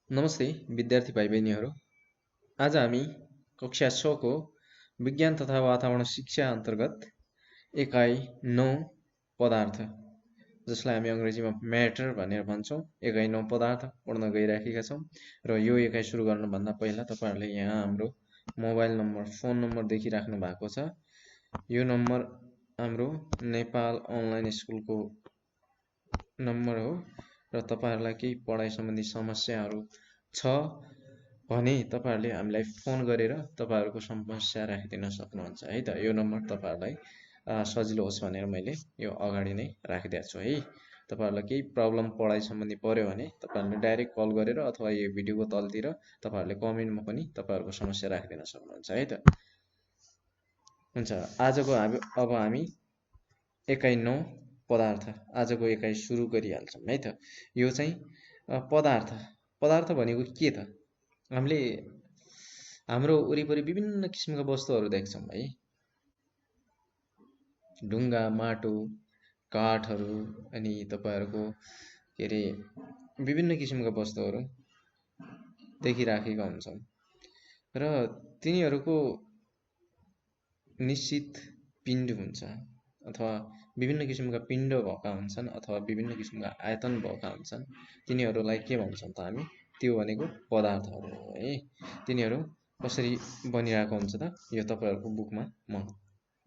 नमस्ते विद्यार्थी भाइ बहिनीहरू। आज हामी कक्षा 6 को विज्ञान तथा वातावरण शिक्षा अन्तर्गत एकाइ 9 पदार्थ, जसलाई हामी अङ्ग्रेजीमा म्याटर भनेर भन्छौँ, एकाइ 9 पदार्थ पढ्न गइराखेका छौँ। र यो एकाइ सुरु गर्नुभन्दा पहिला तपाईँहरूले यहाँ हाम्रो मोबाइल नम्बर, फोन नम्बर देखिराख्नु भएको छ। यो नम्बर हाम्रो नेपाल अनलाइन स्कुलको नम्बर हो र तपाईहरुलाई केही पढाइ सम्बन्धी समस्याहरू छ भने तपाईहरुले हामीलाई फोन गरेर तपाईहरुको समस्या राखिदिन सक्नुहुन्छ है त। यो नम्बर तपाईहरुलाई सजिलो होस् भनेर मैले यो अगाडि नै राखिदिएको छु है। तपाईहरुलाई केही प्रब्लम पढाइ सम्बन्धी पर्यो भने तपाईहरुले डाइरेक्ट कल गरेर अथवा यो भिडियोको तलतिर तपाईहरुले कमेन्टमा पनि तपाईहरुको समस्या राखिदिन सक्नुहुन्छ है त। हुन्छ, आजको अब हामी एकाइ 9 पदार्थ, आजको एकाइ सुरु गरिहाल्छौँ है त। यो चाहिँ पदार्थ भनेको के त? हामीले हाम्रो वरिपरि विभिन्न किसिमका वस्तुहरू देख्छौँ है। ढुङ्गा, माटो, काठहरू, अनि तपाईहरुको के अरे विभिन्न किसिमका वस्तुहरू देखिराखेका हुन्छौँ र तिनीहरूको निश्चित पिण्ड हुन्छ अथवा विभिन्न किसिमका पिण्ड भएका हुन्छन् अथवा विभिन्न किसिमका आयतन भएका हुन्छन्। तिनीहरूलाई के भन्छौँ त हामी? त्यो भनेको पदार्थहरू हो है। तिनीहरू कसरी बनिरहेको हुन्छ त? यो तपाईहरुको बुकमा म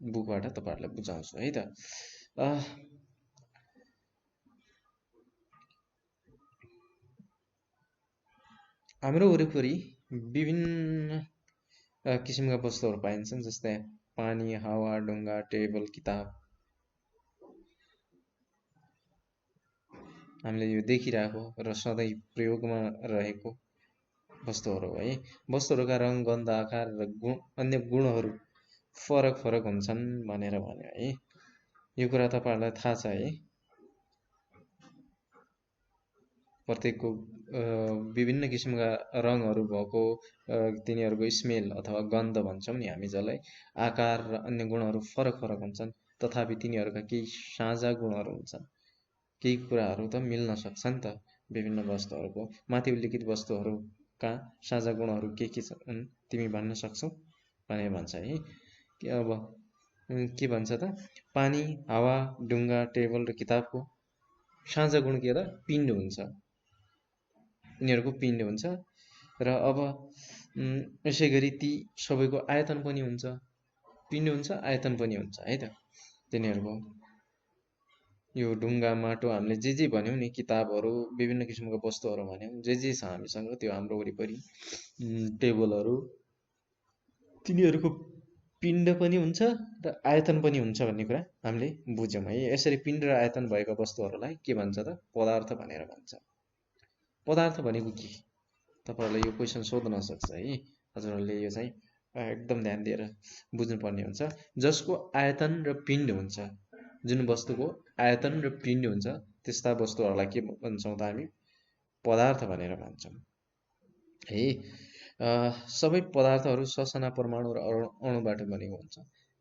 बुकबाट तपाईहरुलाई बुझाउँछु है त। हाम्रो वरिपरि विभिन्न किसिमका वस्तुहरू पाइन्छन्, जस्तै पानी, हावा, ढुङ्गा, टेबल, किताब। हामीले यो देखिरहेको र सधैँ प्रयोगमा रहेको वस्तुहरू हो है। वस्तुहरूका रङ, गन्ध, आकार र अन्य गुणहरू फरक फरक हुन्छन् भनेर भन्यो है। यो कुरा तपाईहरुलाई थाहा छ है। प्रत्येकको विभिन्न किसिमका रङहरू भएको तिनीहरूको स्मेल अथवा गन्ध भन्छौँ नि हामी जसलाई, आकार र अन्य गुणहरू फरक फरक हुन्छन्। तथापि तिनीहरूका केही साझा गुणहरू हुन्छन्। केही कुराहरू त मिल्न सक्छन् त विभिन्न वस्तुहरूको। माथि उल्लिखित वस्तुहरूका साझा गुणहरू के छन् तिमी भन्न सक्छौ भनेर भन्छ है। अब के भन्छ त? पानी, हावा, ढुङ्गा, टेबल र किताबको साझा गुण के त? पिण्ड हुन्छ। यिनीहरूको पिण्ड हुन्छ र अब यसै गरी ती सबैको आयतन पनि हुन्छ। पिण्ड हुन्छ, आयतन पनि हुन्छ है त तिनीहरूको। यो ढुङ्गा, माटो, हामीले जे भन्यौँ नि, किताबहरू, विभिन्न किसिमका वस्तुहरू भन्यौँ, जे छ हामीसँग त्यो हाम्रो वरिपरि, टेबलहरू, तिनीहरूको पिण्ड पनि हुन्छ र आयतन पनि हुन्छ भन्ने कुरा हामीले बुझ्यौँ है। यसरी पिण्ड र आयतन भएका वस्तुहरूलाई के भन्छ त? पदार्थ भनेर भन्छ। पदार्थ भनेको के? तपाईहरुले यो क्वेशन सोध्न सक्छ है। हजुरहरूले यो चाहिँ एकदम ध्यान दिएर बुझ्नुपर्ने हुन्छ। जसको आयतन र पिण्ड हुन्छ, जुन वस्तुको आयतन र पिण्ड हुन्छ, त्यस्ता वस्तुहरूलाई के भन्छौँ त हामी? पदार्थ भनेर भन्छौँ है। सबै पदार्थहरू ससाना परमाणु र अणुबाट बनेको हुन्छ।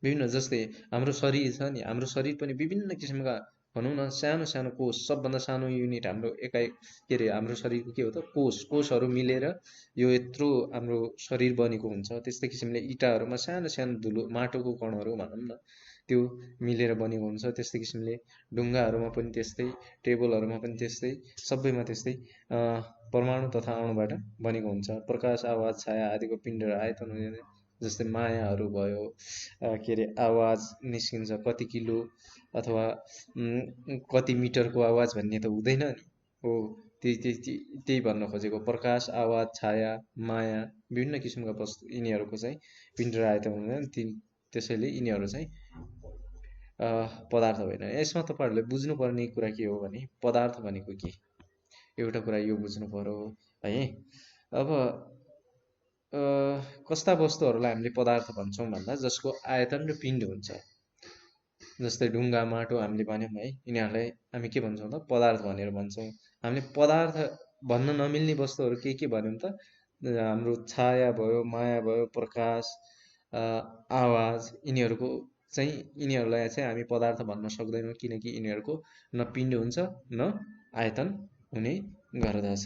विभिन्न, जस्तै हाम्रो शरीर छ नि, हाम्रो शरीर पनि विभिन्न किसिमका, भनौँ न, सानो सानो कोष, सबभन्दा सानो युनिट हाम्रो एकाइ के अरे हाम्रो शरीरको के हो त? कोषहरू मिलेर यो यत्रो हाम्रो शरीर बनेको हुन्छ। त्यस्तै किसिमले इँटाहरूमा सानो सानो धुलो, माटोको कणहरू भनौँ न, त्यो मिलेर बनेको हुन्छ। त्यस्तै किसिमले ढुङ्गाहरूमा पनि त्यस्तै, टेबलहरूमा पनि त्यस्तै, सबैमा त्यस्तै परमाणु तथा अणुबाट बनेको हुन्छ। प्रकाश, आवाज, छाया आदिको पिण्ड र आयतन हुने, जस्तै मायाहरू भयो, के अरे आवाज निस्किन्छ कति किलो अथवा कति मिटरको आवाज भन्ने त हुँदैन नि हो। त्यही भन्न खोजेको। प्रकाश, आवाज, छाया, माया, विभिन्न किसिमका वस्तु, यिनीहरूको चाहिँ पिण्ड र आयतन हुँदैन। त्यसैले यिनीहरू चाहिँ पदार्थ होइन। यसमा तपाईहरुले बुझ्नुपर्ने कुरा के हो भने पदार्थ भनेको के? एउटा कुरा यो बुझ्नु पर्यो है। अब कस्ता वस्तुहरूलाई हामीले पदार्थ भन्छौँ भन्दा जसको आयतन र पिण्ड हुन्छ। जस्तै ढुङ्गा, माटो हामीले भन्यौँ है, यिनीहरूलाई हामी के भन्छौँ त? पदार्थ भनेर भन्छौँ। हामीले पदार्थ भन्न नमिल्ने वस्तुहरू के भन्यौँ त? हाम्रो छाया भयो, माया भयो, प्रकाश, आवाज, यिनीहरूलाई चाहिँ हामी पदार्थ भन्न सक्दैनौँ, किनकि यिनीहरूको न पिण्ड हुन्छ न आयतन हुने गर्दछ।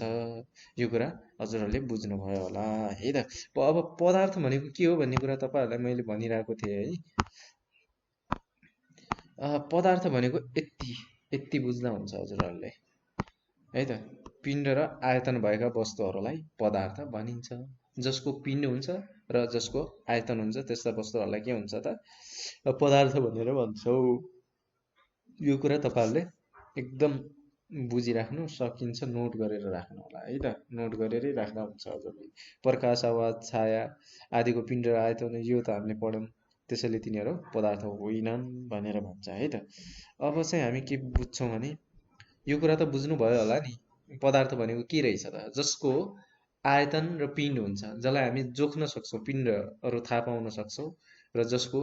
यो कुरा हजुरहरूले बुझ्नुभयो होला है त। अब पदार्थ भनेको के हो भन्ने कुरा तपाईँहरूलाई मैले भनिरहेको थिएँ है। पदार्थ भनेको यति यति बुझ्दा हुन्छ हजुरहरूले है त। पिण्ड र आयतन भएका वस्तुहरूलाई पदार्थ भनिन्छ। जसको पिण्ड हुन्छ र जसको आयतन हुन्छ त्यस्ता वस्तुहरूलाई के हुन्छ त पदार्थ भनेर भन्छौँ। यो कुरा तपाईँहरूले एकदम बुझिराख्नु सकिन्छ, नोट गरेर राख्नु होला है त। नोट गरेरै राख्दा हुन्छ हजुरले। प्रकाश, आवाज, छाया आदिको पिण्ड र आयतन यो त हामीले पढ्यौँ, त्यसैले तिनीहरू पदार्थ होइनन् भनेर भन्छ है त। अब चाहिँ हामी के बुझ्छौँ भने यो कुरा त बुझ्नुभयो होला नि, पदार्थ भनेको के रहेछ त, जसको आयतन र पिण्ड हुन्छ, जसलाई हामी जोख्न सक्छौँ, पिण्डहरू थाहा पाउन सक्छौँ र जसको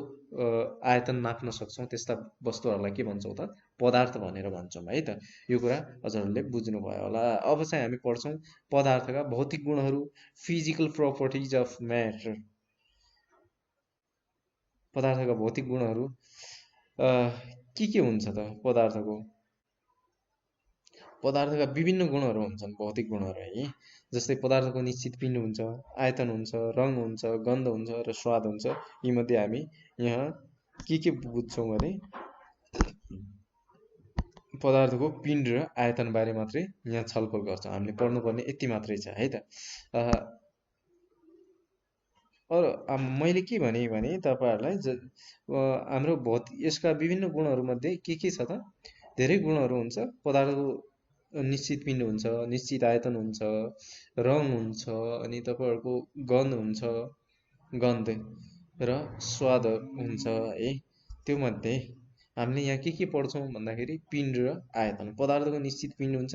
आयतन नाप्न सक्छौँ, त्यस्ता वस्तुहरूलाई के भन्छौँ त पदार्थ भनेर भन्छौँ है त। यो कुरा हजुरहरूले बुझ्नुभयो होला। अब चाहिँ हामी पढ्छौँ पदार्थका भौतिक गुणहरू, फिजिकल प्रोपर्टिज अफ म्याटर। पदार्थका भौतिक गुणहरू के हुन्छ त पदार्थको? पदार्थका विभिन्न गुणहरू हुन्छन्, भौतिक गुणहरू है। जस्तै पदार्थको निश्चित पिण्ड हुन्छ, आयतन हुन्छ, रङ हुन्छ, गन्ध हुन्छ र स्वाद हुन्छ। यीमध्ये हामी यहाँ के बुझ्छौँ भने पदार्थको पिण्ड र आयतन बारे मात्रै यहाँ छलफल गर्छौँ। हामीले पढ्नुपर्ने यति मात्रै छ है त। मैले के भने तपाईँहरूलाई हाम्रो यसका विभिन्न गुणहरूमध्ये के छ त, धेरै गुणहरू हुन्छ। पदार्थको निश्चित पिण्ड हुन्छ, निश्चित आयतन हुन्छ, रङ हुन्छ, अनि तपाईँहरूको गन्ध हुन्छ, गन्ध र स्वाद हुन्छ है। त्यो मध्ये हामीले यहाँ के पढ्छौँ भन्दाखेरि पिण्ड र आयतन। पदार्थको निश्चित पिण्ड हुन्छ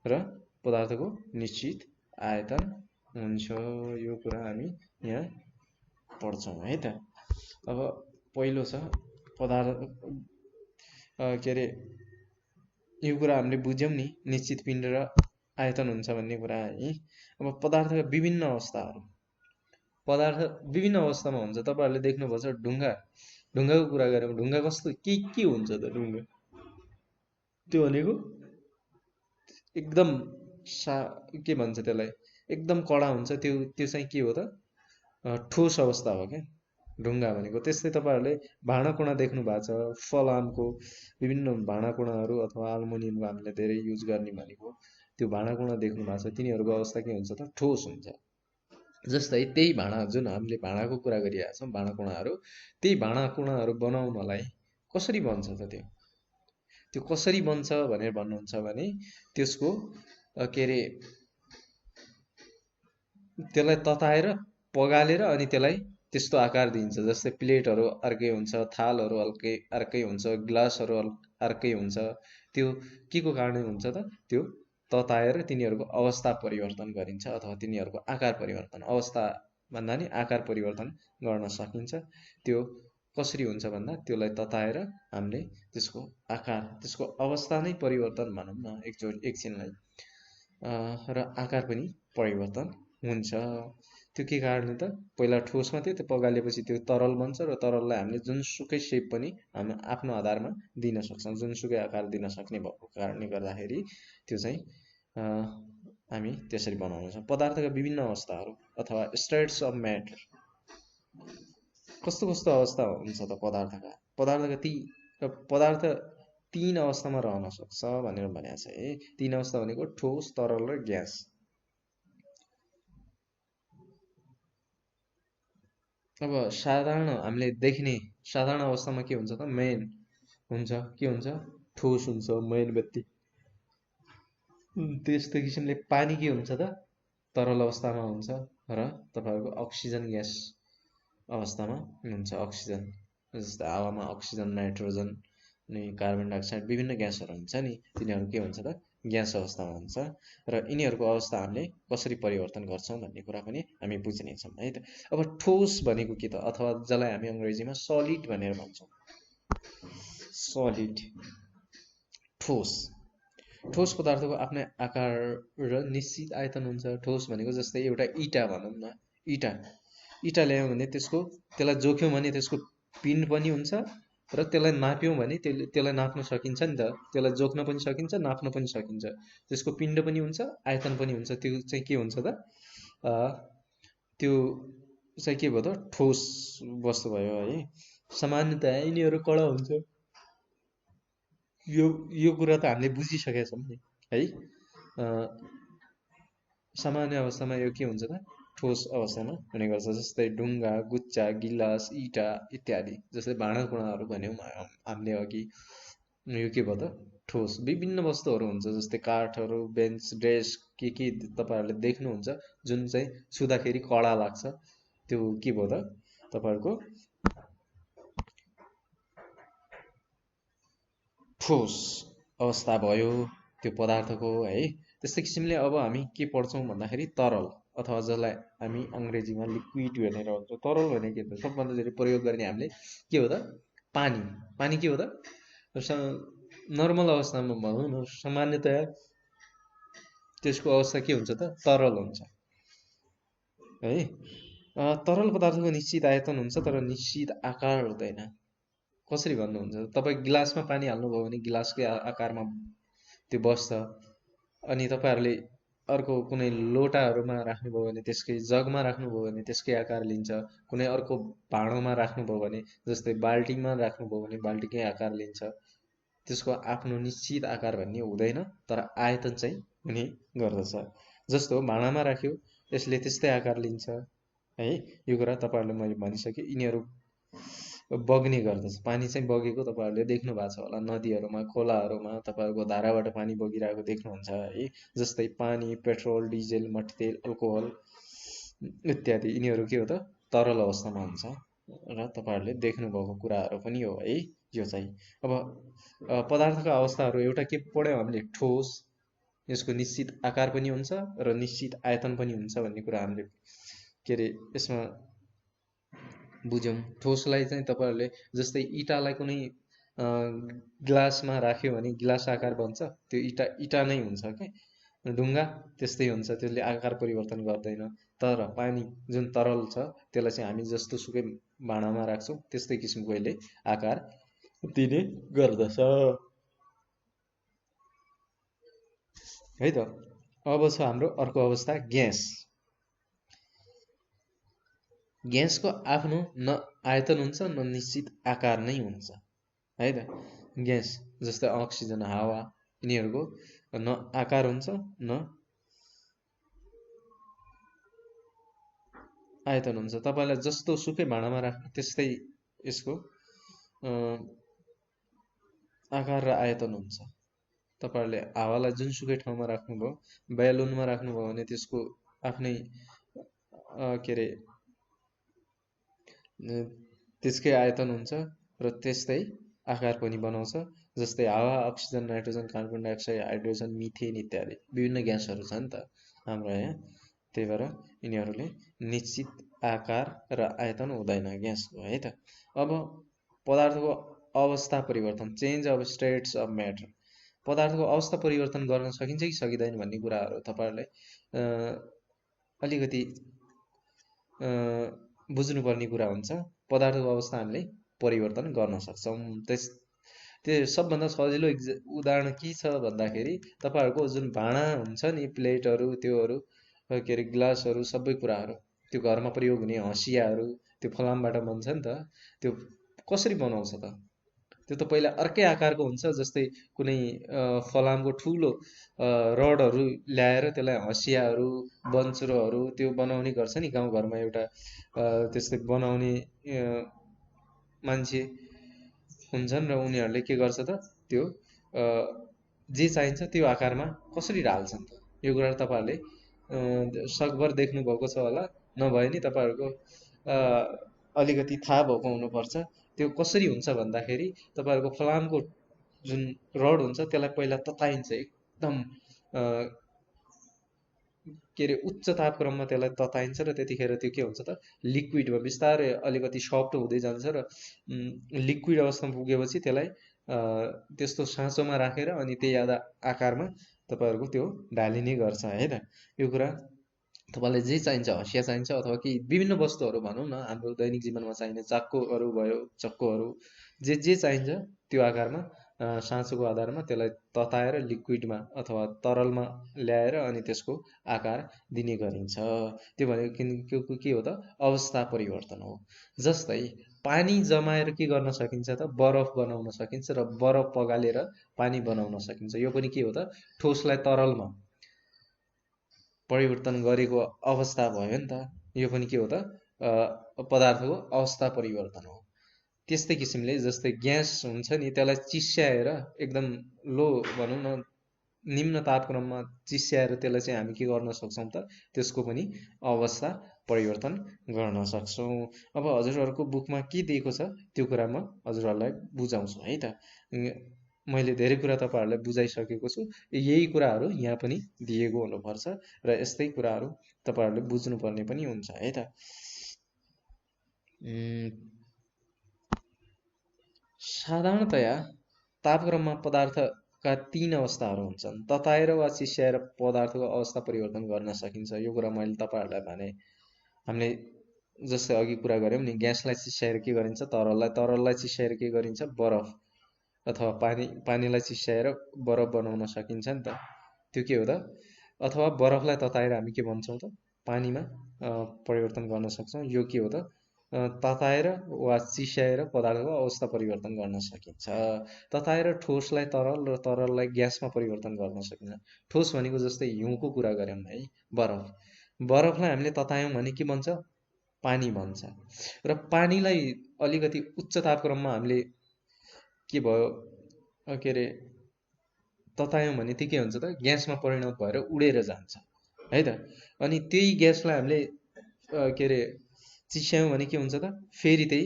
र पदार्थको निश्चित आयतन हुन्छ। यो कुरा हामी यहाँ पढ्छौँ है त। अब पहिलो छ पदार्थ के अरे, यो कुरा हामीले बुझ्यौँ नि, निश्चित पिण्ड र आयतन हुन्छ भन्ने कुरा है। अब पदार्थका विभिन्न अवस्थाहरू, पदार्थ विभिन्न अवस्थामा हुन्छ। तपाईँहरूले देख्नुपर्छ ढुङ्गाको कुरा गरौँ, ढुङ्गा कस्तो के हुन्छ त ढुङ्गा? त्यो भनेको एकदम के भन्छ त्यसलाई, एकदम कडा हुन्छ। त्यो चाहिँ के हो त, ठोस अवस्था हो क्या ढुङ्गा भनेको। त्यस्तै तपाईँहरूले भाँडाकुँडा देख्नु भएको छ, फलामको विभिन्न भाँडाकुँडाहरू अथवा अल्मुनियमको हामीले धेरै युज गर्ने भनेको त्यो भाँडाकुँडा देख्नु भएको छ। तिनीहरूको अवस्था के हुन्छ त, ठोस हुन्छ। जस्तै त्यही भाँडा, जुन हामीले भाँडाको कुरा गरिरहेका छौँ, भाँडाकुँडाहरू, त्यही भाँडाकुँडाहरू बनाउनलाई कसरी बन्छ त त्यो कसरी बन्छ भनेर भन्नुहुन्छ भने त्यसको के अरे, त्यसलाई तताएर पगालेर अनि त्यसलाई त्यस्तो आकार दिन्छ। जस्तै प्लेटहरू अर्कै हुन्छ, थालहरू अर्कै हुन्छ, ग्लासहरू अर्कै हुन्छ। त्यो के को कारणले हुन्छ त, त्यो तताएर तिनीहरूको अवस्था परिवर्तन गरिन्छ अथवा तिनीहरूको आकार परिवर्तन, अवस्था भन्दा नि आकार परिवर्तन गर्न सकिन्छ। त्यो कसरी हुन्छ भन्दा त्यसलाई तताएर हामीले त्यसको आकार, त्यसको अवस्था नै परिवर्तन भनौँ न एकछिनलाई, र आकार पनि परिवर्तन हुन्छ। त्यो के कारणले त, पहिला ठोसमा थियो, त्यो पगालेपछि त्यो तरल बन्छ र तरललाई हामीले जुनसुकै सेप पनि हामी आफ्नो आधारमा दिन सक्छौँ, जुनसुकै आकार दिन सक्ने भएको कारणले गर्दाखेरि त्यो चाहिँ हामी त्यसरी बनाउँछौँ। पदार्थका विभिन्न अवस्थाहरू अथवा स्टेट्स अफ म्याटर, कस्तो अवस्था हुन्छ त पदार्थका? पदार्थ 3 अवस्थामा रहन सक्छ भनेर भनेको छ है। 3 अवस्था भनेको ठोस, तरल र ग्यास। अब साधारण हामीले देख्ने साधारण अवस्थामा के हुन्छ त, मेन हुन्छ, के हुन्छ, ठोस हुन्छ, मेणबत्ती। त्यस्तै किसिमले पानी के हुन्छ त, तरल अवस्थामा हुन्छ र तपाईँहरूको अक्सिजन ग्यास अवस्थामा हुन्छ। अक्सिजन, जस्तै हावामा अक्सिजन, नाइट्रोजन अनि कार्बन डाइअक्साइड विभिन्न ग्यासहरू हुन्छ नि, तिनीहरू के हुन्छ त, ग्यास अवस्थामा हुन्छ। र यिनीहरूको अवस्था हामीले कसरी परिवर्तन गर्छौँ भन्ने कुरा पनि हामी बुझ्नेछौँ है त। अब ठोस भनेको के त, अथवा जसलाई हामी अङ्ग्रेजीमा सलिड भनेर भन्छौँ, सलिड, ठोस पदार्थको आफ्नै आकार र निश्चित आयतन हुन्छ। ठोस भनेको जस्तै एउटा इँटा भनौँ न, इँटा ल्यायौँ भने त्यसलाई जोख्यौँ भने त्यसको पिण्ड पनि हुन्छ र त्यसलाई नाप्यौँ भने त्यसलाई नाप्न सकिन्छ नि त, त्यसलाई जोख्न पनि सकिन्छ, नाप्न पनि सकिन्छ। त्यसको पिण्ड पनि हुन्छ, आयतन पनि हुन्छ। त्यो चाहिँ के हुन्छ त, अ, त्यो चाहिँ के भयो त, ठोस वस्तु भयो है। सामान्यतया यिनीहरू कडा हुन्छ। यो कुरा त हामीले बुझिसकेका छौँ नि है। अ, सामान्य अवस्थामा यो के हुन्छ त, ठोस अवस्थामा हुने गर्छ। जस्तै ढुङ्गा, गुच्चा, गिलास, इँटा इत्यादि। जस्तै भाँडाकुँडाहरू भन्यौँ हामीले अघि, यो के भयो त, ठोस। विभिन्न वस्तुहरू हुन्छ जस्तै काठहरू, बेन्च, डेस्क, के तपाईँहरूले देख्नुहुन्छ जुन चाहिँ छुँदाखेरि कडा लाग्छ, त्यो के भयो त, तपाईँहरूको ठोस अवस्था भयो त्यो पदार्थको है। त्यस्तै किसिमले अब हामी के पढ्छौँ भन्दाखेरि तरल, अथवा जसलाई हामी अङ्ग्रेजीमा लिक्विड भनेर भन्छौँ। तरल भने के त, सबभन्दा धेरै प्रयोग गर्ने हामीले के हो त, पानी। पानी के हो त, नर्मल अवस्थामा भनौँ न, सामान्यतया त्यसको अवस्था के हुन्छ त, तरल हुन्छ है। तरल पदार्थको निश्चित आयतन हुन्छ तर निश्चित आकार हुँदैन। कसरी भन्नुहुन्छ, तपाईँ गिलासमा पानी हाल्नुभयो भने गिलासकै आकारमा त्यो बस्छ। अनि तपाईँहरूले अर्को कुनै लोटाहरूमा राख्नुभयो भने, त्यसकै जगमा राख्नुभयो भने त्यसकै आकार लिन्छ। कुनै अर्को भाँडोमा राख्नुभयो भने, जस्तै बाल्टीमा राख्नुभयो भने बाल्टीकै आकार लिन्छ। त्यसको आफ्नो निश्चित आकार भन्ने हुँदैन, तर आयतन चाहिँ हुने गर्दछ। जस्तो भाँडामा राख्यो यसले त्यस्तै आकार लिन्छ है। यो कुरा तपाईँहरूले मैले भनिसकेँ। यिनीहरू बग्ने गर्दछ। पानी चाहिँ बगेको तपाईँहरूले देख्नु भएको छ होला, नदीहरूमा, खोलाहरूमा तपाईँहरूको धाराबाट पानी बगिरहेको देख्नुहुन्छ है। जस्तै पानी, पेट्रोल, डिजेल, मट्टीतेल, अल्कोहल इत्यादि, यिनीहरू के हो त, तरल अवस्थामा हुन्छ र तपाईँहरूले देख्नुभएको कुराहरू पनि हो है। यो चाहिँ अब पदार्थका अवस्थाहरू, एउटा के पढ्यौँ हामीले, ठोस, यसको निश्चित आकार पनि हुन्छ र निश्चित आयतन पनि हुन्छ भन्ने कुरा हामीले के अरे यसमा बुझ्यौँ। ठोसलाई चाहिँ तपाईँहरूले जस्तै इँटालाई कुनै ग्लासमा राख्यो भने गिलास आकार बन्छ, त्यो इँटा नै हुन्छ क्या। ढुङ्गा त्यस्तै हुन्छ, त्यसले आकार परिवर्तन गर्दैन। तर पानी जुन तरल छ त्यसलाई चाहिँ हामी जस्तो सुकै भाँडामा राख्छौँ त्यस्तै किसिमको यसले आकार दिने गर्दछ है त। अब छ हाम्रो अर्को अवस्था, ग्यास। ग्यासको आफ्नो न आयतन हुन्छ न निश्चित आकार नै हुन्छ है त। ग्यास जस्तै अक्सिजन, हावा, यिनीहरूको न आकार हुन्छ न आयतन हुन्छ। तपाईँलाई जस्तो सुकै भाँडामा राख्नु त्यस्तै यसको आकार र आयतन हुन्छ। तपाईँहरूले हावालाई जुनसुकै ठाउँमा राख्नुभयो, बेलुनमा राख्नुभयो भने त्यसको आफ्नै के अरे त्यसकै आयतन हुन्छ र त्यस्तै आकार पनि बनाउँछ। जस्तै हावा, oxygen, nitrogen, carbon dioxide, hydrogen, methane इत्यादि विभिन्न ग्यासहरू छ नि त हाम्रो यहाँ। त्यही भएर यिनीहरूले निश्चित आकार र आयतन हुँदैन ग्यासको है त। अब पदार्थको अवस्था परिवर्तन, change of states of matter. पदार्थको अवस्था परिवर्तन गर्न सकिन्छ कि सकिँदैन भन्ने कुराहरू तपाईँहरूले अलिकति बुझ्नुपर्ने कुरा हुन्छ। पदार्थको अवस्था हामीले परिवर्तन गर्न सक्छौँ। त्यो सबभन्दा सजिलो उदाहरण के छ भन्दाखेरि, तपाईँहरूको जुन भाँडा हुन्छ नि, प्लेटहरू, त्योहरू के अरे गिलासहरू, सबै कुराहरू, त्यो घरमा प्रयोग हुने हँसियाहरू, त्यो फलामबाट बन्छ नि त। त्यो कसरी बनाउँछ त, त्यो त पहिला अर्कै आकारको हुन्छ। जस्तै कुनै फलामको ठुलो रडहरू ल्याएर त्यसलाई हँसियाहरू, बन्चरोहरू त्यो बनाउने गर्छ नि गाउँघरमा। एउटा त्यस्तै बनाउने मान्छे हुन्छन् र उनीहरूले के गर्छ त, त्यो जे चाहिन्छ त्यो आकारमा कसरी ढाल्छन्, यो कुरा तपाईँहरूले सकभर देख्नुभएको छ होला। नभए नि तपाईँहरूको अलिकति थाहा भएको हुनुपर्छ। त्यो कसरी हुन्छ भन्दाखेरि, तपाईँहरूको फलामको जुन रड हुन्छ त्यसलाई पहिला तताइन्छ, एकदम के अरे उच्च तापक्रममा त्यसलाई तताइन्छ र त्यतिखेर त्यो के हुन्छ त, लिक्विडमा बिस्तारै अलिकति सफ्ट हुँदै जान्छ र लिक्विड अवस्थामा पुगेपछि त्यसलाई त्यस्तो साँचोमा राखेर अनि त्यही आकारमा तपाईँहरूको त्यो ढालिने गर्छ है त। यो कुरा तपाईँलाई जे चाहिन्छ, हँसिया चाहिन्छ अथवा कि विभिन्न वस्तुहरू भनौँ न, हाम्रो दैनिक जीवनमा चाहिने चाक्कोहरू भयो, चक्कोहरू, जे चाहिन्छ त्यो आकारमा साँचोको आधारमा त्यसलाई तताएर लिक्विडमा अथवा तरलमा ल्याएर अनि त्यसको आकार दिने गरिन्छ। त्यो भनेको के हो त? अवस्था परिवर्तन हो। जस्तै पानी जमाएर के गर्न सकिन्छ त? बरफ बनाउन सकिन्छ र बरफ पगालेर पानी बनाउन सकिन्छ। यो पनि के हो त? ठोसलाई तरलमा परिवर्तन गरेको अवस्था भयो नि त। यो पनि के हो त? पदार्थको अवस्था परिवर्तन हो। त्यस्तै किसिमले जस्तै ग्यास हुन्छ नि, त्यसलाई चिस्याएर एकदम लो भनौँ न, निम्न तापक्रममा चिस्याएर त्यसलाई चाहिँ हामी के गर्न सक्छौँ त? त्यसको पनि अवस्था परिवर्तन गर्न सक्छौँ। अब हजुरहरूको बुकमा के दिएको छ त्यो कुरा म हजुरहरूलाई बुझाउँछु है त। मैले धेरै कुरा तपाईँहरूलाई बुझाइसकेको छु। यही कुराहरू यहाँ पनि दिएको हुनुपर्छ र यस्तै कुराहरू तपाईँहरूले बुझ्नुपर्ने पनि हुन्छ है त। साधारणतया तापक्रममा पदार्थका 3 अवस्थाहरू हुन्छन्। तताएर वा चिस्याएर पदार्थको अवस्था परिवर्तन गर्न सकिन्छ। यो कुरा मैले तपाईँहरूलाई भने। हामीले जस्तै अघि कुरा गऱ्यौँ नि, ग्यासलाई चिस्याएर के गरिन्छ? तरललाई चिस्याएर के गरिन्छ? बरफ अथवा पानीलाई चिस्याएर बरफ बनाउन सकिन्छ नि त। त्यो के हो त? अथवा बरफलाई तताएर हामी के भन्छौँ त? पानीमा परिवर्तन गर्न सक्छौँ। यो के हो त? तताएर वा चिस्याएर पदार्थको अवस्था परिवर्तन गर्न सकिन्छ। तताएर ठोसलाई तरल र तरललाई ग्यासमा परिवर्तन गर्न सकिन्छ। ठोस भनेको जस्तै हिउँको कुरा गऱ्यौँ है, बरफलाई हामीले ततायौँ भने के भन्छ? पानी भन्छ। र पानीलाई अलिकति उच्च तापक्रममा हामीले के भयो के अरे ततायौँ भने त्यो के हुन्छ त? ग्यासमा परिणत भएर उडेर जान्छ है त। अनि त्यही ग्यासलाई हामीले के अरे चिस्यायौँ भने के हुन्छ त? फेरि त्यही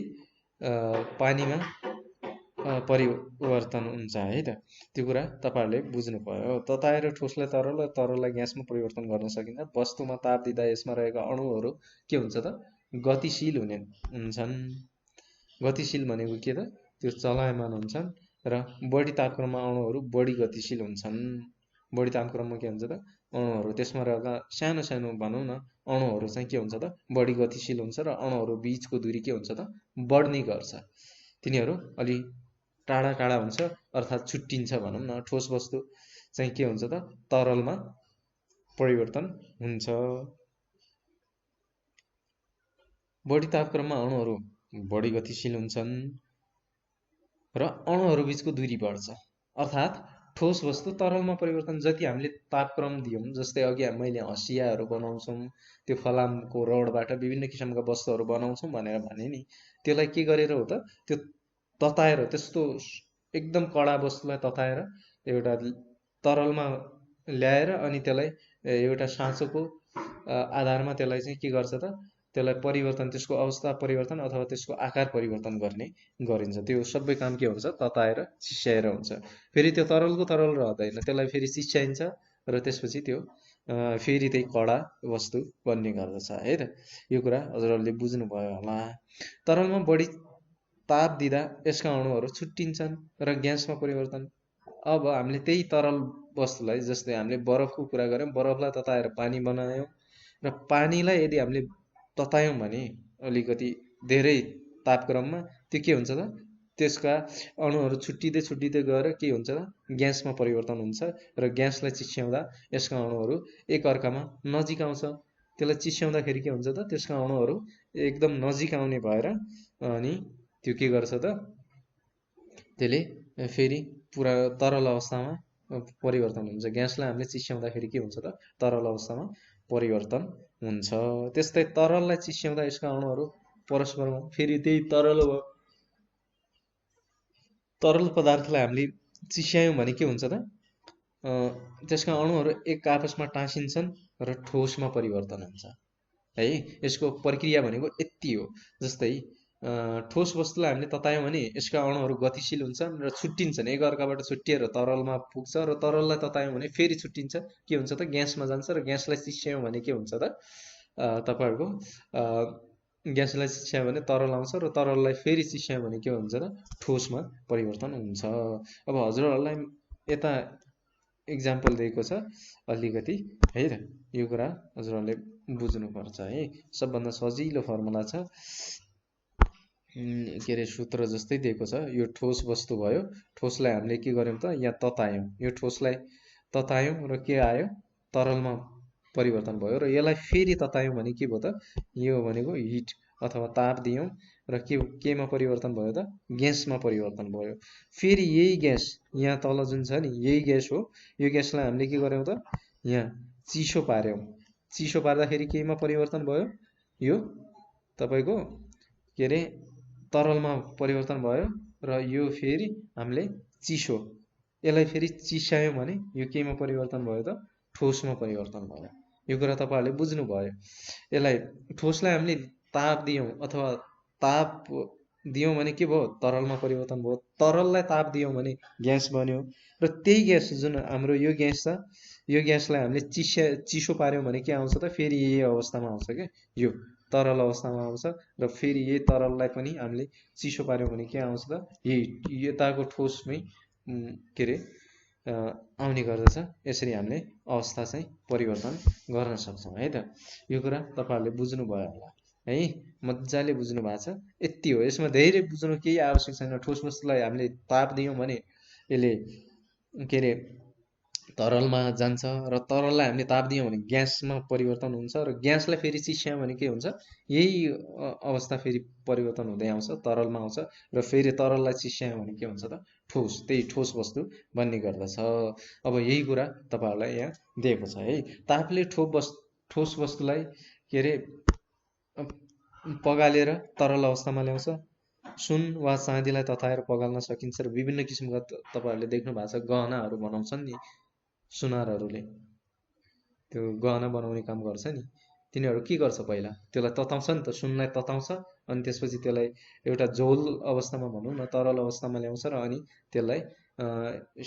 पानीमा परिवर्तन हुन्छ है त। त्यो कुरा तपाईँहरूले बुझ्नु पर्यो। तताएर ठोसलाई तरल र तरललाई ग्यासमा परिवर्तन गर्न सकिन्छ। वस्तुमा ताप दिँदा यसमा रहेका अणुहरू के हुन्छ त? गतिशील हुन्छन्। गतिशील भनेको के त? त्यो चलायमान हुन्छन् र बढी तापक्रममा अणुहरू बढी गतिशील हुन्छन्। बढी तापक्रममा के हुन्छ त? अणुहरू त्यसमा रहेका सानो सानो भनौँ न अणुहरू चाहिँ के हुन्छ त? बढी गतिशील हुन्छ र अणुहरू बीचको दूरी के हुन्छ त? बढ्ने गर्छ। तिनीहरू अलि टाढा टाढा हुन्छ अर्थात् छुट्टिन्छ भनौँ न। ठोस वस्तु चाहिँ के हुन्छ त? तरलमा परिवर्तन हुन्छ। बढी तापक्रममा अणुहरू बढी गतिशील हुन्छन् र अणुहरू बीचको दूरी बढ्छ। अर्थात् ठोस वस्तु तरलमा परिवर्तन जति हामीले तापक्रम दियौँ, जस्तै अघि मैले हँसियाहरू बनाउँछौँ, त्यो फलामको रडबाट विभिन्न किसिमका वस्तुहरू बनाउँछौँ भनेर भने नि, त्यसलाई के गरेर हो त? त्यो तताएर, त्यस्तो एकदम कडा वस्तुलाई तताएर एउटा तरलमा ल्याएर अनि त्यसलाई एउटा साँचोको आधारमा त्यसलाई चाहिँ के गर्छ त? त्यसलाई परिवर्तन, त्यसको अवस्था परिवर्तन अथवा त्यसको आकार परिवर्तन गर्ने गरिन्छ। त्यो सबै काम के हुन्छ? तताएर चिस्याएर हुन्छ। फेरि त्यो तरलको तरल रहँदैन, त्यसलाई फेरि चिस्याइन्छ र त्यसपछि त्यो फेरि त्यही कडा वस्तु बन्ने गर्दछ है त। यो कुरा हजुरहरूले बुझ्नुभयो होला। तरलमा बढी ताप दिँदा यसका अणुहरू छुट्टिन्छन् र ग्यासमा परिवर्तन। अब हामीले त्यही तरल वस्तुलाई, जस्तै हामीले बरफको कुरा गऱ्यौँ, बरफलाई तताएर पानी बनायौँ र पानीलाई यदि हामीले ततायौँ भने अलिकति धेरै तापक्रममा त्यो के हुन्छ त? त्यसका अणुहरू छुट्टिँदै छुट्टिँदै गएर के हुन्छ त? ग्यासमा परिवर्तन हुन्छ र ग्यासलाई चिस्याउँदा यसका अणुहरू एकअर्कामा नजिक आउँछ। त्यसलाई चिस्याउँदाखेरि के हुन्छ त? त्यसका अणुहरू एकदम नजिक आउने भएर अनि त्यो के गर्छ त? त्यसले फेरि पुरा तरल अवस्थामा परिवर्तन हुन्छ। ग्यासलाई हामीले चिस्याउँदाखेरि के हुन्छ त? तरल अवस्थामा परिवर्तन हुन्छ। त्यस्तै तरललाई चिस्याउँदा यसका अणुहरू परस्परमा फेरि त्यही तरल पदार्थलाई हामीले चिस्यायौँ भने के हुन्छ त? त्यसका अणुहरू एक आपसमा टाँसिन्छन् र ठोसमा परिवर्तन हुन्छ है। यसको प्रक्रिया भनेको यति हो। जस्तै ठोस वस्तुलाई हामीले ततायौँ भने यसका अणुहरू गतिशील हुन्छन् र छुट्टिन्छन्, एकअर्काबाट छुट्टिएर तरलमा पुग्छ र तरललाई ततायौँ भने फेरि छुट्टिन्छ, के हुन्छ त? ग्यासमा जान्छ र ग्यासलाई चिस्यायौँ भने के हुन्छ त? तपाईँहरूको ग्यासलाई चिस्यायो भने तरल आउँछ र तरललाई फेरि चिस्यायो भने के हुन्छ त? ठोसमा परिवर्तन हुन्छ। अब हजुरहरूलाई यता इक्जाम्पल दिएको छ अलिकति है त। यो कुरा हजुरहरूले बुझ्नुपर्छ है। सबभन्दा सजिलो फर्मुला छ, के अरे सूत्र जस्तै दिएको छ। यो ठोस वस्तु भयो, ठोसलाई हामीले के गर्यौँ त यहाँ ततायौँ, यो ठोसलाई ततायौँ र के आयो तरलमा परिवर्तन भयो, र यसलाई फेरि ततायौँ भने के भयो त यो भनेको हिट अथवा ताप दियौँ र केमा परिवर्तन भयो त ग्यासमा परिवर्तन भयो। फेरि यही ग्यास यहाँ तल जुन छ नि यही ग्यास हो, यो ग्यासलाई हामीले के गर्यौँ त यहाँ चिसो पार्यौँ, चिसो पार्दाखेरि केमा परिवर्तन भयो, यो तपाईँको के अरे तरलमा परिवर्तन भयो, र यो फेरि हामीले चिसो यसलाई फेरि चिसायौँ भने यो केमा परिवर्तन भयो त ठोसमा परिवर्तन भयो। यो कुरा तपाईँहरूले बुझ्नुभयो। यसलाई ठोसलाई हामीले ताप दियौँ अथवा ताप दियौँ भने के भयो तरलमा परिवर्तन भयो, तरललाई ताप दियौँ भने ग्यास बन्यो, र त्यही ग्यास जुन हाम्रो यो ग्यास छ यो ग्यासलाई हामीले चिसो पार्यौँ भने के आउँछ त फेरि यही अवस्थामा आउँछ क्या, यो तरल अवस्थामा आउँछ, र फेरि यही तरललाई पनि हामीले चिसो पार्यौँ भने के आउँछ त यही यताको ठोसमै के अरे आउने गर्दछ। यसरी हामीले अवस्था चाहिँ परिवर्तन गर्न सक्छौँ है त। यो कुरा तपाईँहरूले बुझ्नुभयो होला है, मजाले बुझ्नु भएको छ। यति हो, यसमा धेरै बुझ्नु केही आवश्यक छैन। ठोस वस्तुलाई हामीले ताप दियौँ भने यसले के अरे तरलमा जान्छ, र तरललाई हामीले ताप दियौँ भने ग्यासमा परिवर्तन हुन्छ, र ग्यासलाई फेरि चिस्यायौँ भने के हुन्छ यही अवस्था फेरि परिवर्तन हुँदै आउँछ, तरलमा आउँछ, र फेरि तरललाई चिस्यायौँ भने के हुन्छ त ठोस, त्यही ठोस वस्तु बन्ने गर्दछ। अब यही कुरा तपाईँहरूलाई यहाँ दिएको छ है। तापले ठोस वस्तुलाई के अरे पगालेर तरल अवस्थामा ल्याउँछ, सुन वा चाँदीलाई तताएर पगाल्न सकिन्छ, र विभिन्न किसिमका तपाईँहरूले देख्नु भएको छ गहनाहरू बनाउँछन् नि सुनारहरूले, त्यो गहना बनाउने काम गर्छ नि, तिनीहरू के गर्छ पहिला त्यसलाई तताउँछ नि त, सुनलाई तताउँछ, अनि त्यसपछि त्यसलाई एउटा झोल अवस्थामा भनौँ न तरल अवस्थामा ल्याउँछ, र अनि त्यसलाई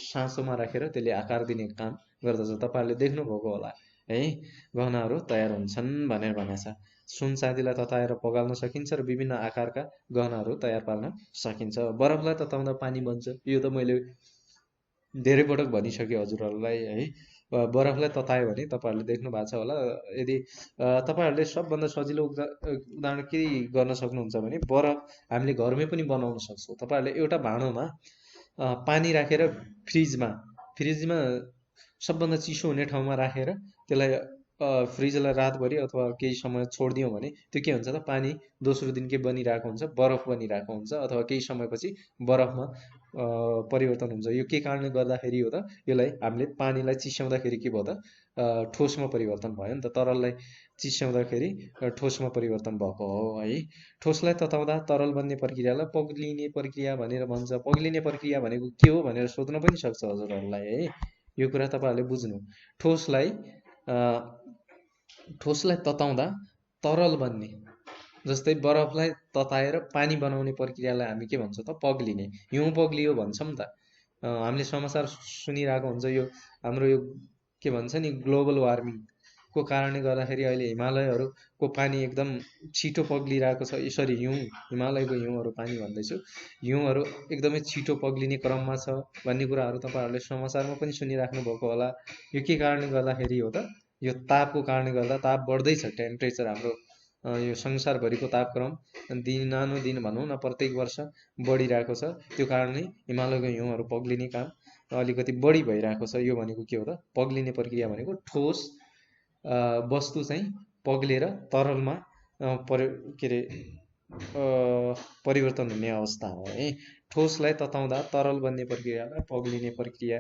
साँचोमा राखेर त्यसले आकार दिने काम गर्दछ। तपाईँहरूले देख्नुभएको होला है, गहनाहरू तयार हुन्छन् भनेर भनेको छ। सुन चाँदीलाई तताएर पगाल्न सकिन्छ र विभिन्न आकारका गहनाहरू तयार पार्न सकिन्छ। बरफलाई तताउँदा पानी बन्छ, यो त मैले धेरै पटक भनिसकेँ हजुरहरूलाई है। बरफलाई ततायो भने तपाईँहरूले देख्नु भएको छ होला। यदि तपाईँहरूले सबभन्दा सजिलो उदाहरण के गर्न सक्नुहुन्छ भने बरफ हामीले घरमै पनि बनाउन सक्छौँ। तपाईँहरूले एउटा भाँडोमा पानी राखेर फ्रिजमा सबभन्दा चिसो हुने ठाउँमा राखेर त्यसलाई फ्रिजलाई रातभरि अथवा केही समय छोडिदियौँ भने त्यो के हुन्छ त पानी दोस्रो दिन के बनिरहेको हुन्छ, बरफ बनिरहेको हुन्छ, अथवा केही समयपछि बरफमा परिवर्तन हुन्छ। यो के कारणले गर्दाखेरि हो त, यसलाई हामीले पानीलाई चिस्याउँदाखेरि के भयो त ठोसमा परिवर्तन भयो नि त, तरललाई चिस्याउँदाखेरि ठोसमा परिवर्तन भएको हो है। ठोसलाई तताउँदा तरल बन्ने प्रक्रियालाई पग्लिने प्रक्रिया भनेर भन्छ। पग्लिने प्रक्रिया भनेको के हो भनेर सोध्न पनि सक्छ हजुरहरूलाई है। यो कुरा तपाईँहरूले बुझ्नु। ठोसलाई तताउँदा तरल बन्ने, जस्तै बरफलाई तताएर पानी बनाउने प्रक्रियालाई हामी के भन्छौँ त पग्लिने। हिउँ पग्लियो भन्छौँ नि त, हामीले समाचार सुनिरहेको हुन्छ, यो हाम्रो यो के भन्छ नि ग्लोबल वार्मिङको कारणले गर्दाखेरि अहिले हिमालयहरूको पानी एकदम छिटो पग्लिरहेको छ। यसरी हिमालयको हिउँहरू पानी भन्दैछु, हिउँहरू एकदमै छिटो पग्लिने क्रममा छ भन्ने कुराहरू तपाईँहरूले समाचारमा पनि सुनिराख्नु भएको होला। यो के कारणले गर्दाखेरि हो त, यो तापको कारणले गर्दा ताप बढ्दैछ, टेम्परेचर हाम्रो यो संसारभरिको तापक्रम दिनानुदिन भनौँ न प्रत्येक वर्ष बढिरहेको छ। त्यो कारणले हिमालयको हिउँहरू पग्लिने काम अलिकति बढी भइरहेको छ। यो भनेको के हो त पग्लिने प्रक्रिया भनेको ठोस वस्तु चाहिँ पग्लेर तरलमा परिवर्तन हुने अवस्था हो है। ठोसलाई तताउँदा तरल बन्ने प्रक्रियालाई पग्लिने प्रक्रिया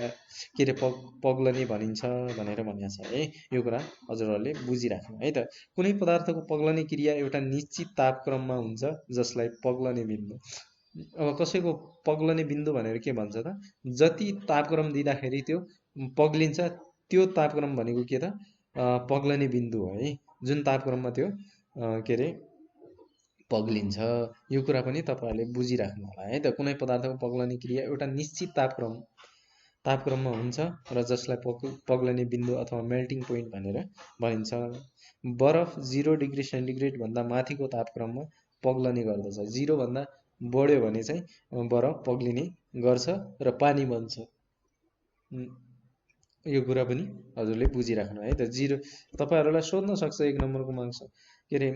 पग्लने भनिन्छ भनेर भनिएको छ है। यो कुरा हजुरहरूले बुझिराख्नु है त। कुनै पदार्थको पग्लने क्रिया एउटा निश्चित तापक्रममा हुन्छ जसलाई पग्लने बिन्दु। अब कसैको पग्लने बिन्दु भनेर के भन्छ त, जति तापक्रम दिँदाखेरि त्यो पग्लिन्छ त्यो तापक्रम भनेको के त पग्लने बिन्दु हो है। जुन तापक्रममा त्यो के अरे पग्लिन्छ, यो कुरा पनि तपाईँहरूले बुझिराख्नु होला है त। कुनै पदार्थको पग्लने क्रिया एउटा निश्चित तापक्रममा हुन्छ र जसलाई पग्लने बिन्दु अथवा मेल्टिङ पोइन्ट भनेर भनिन्छ। बरफ 0 डिग्री सेन्टिग्रेड भन्दा माथिको तापक्रममा पग्लने गर्दछ। 0 भन्दा बढ्यो भने चाहिँ बरफ पग्लिने गर्छ र पानी बन्छ। यो कुरा पनि हजुरले बुझिराख्नु है त। जिरो तपाईँहरूलाई सोध्न सक्छ 1 नम्बरको मार्क्स के अरे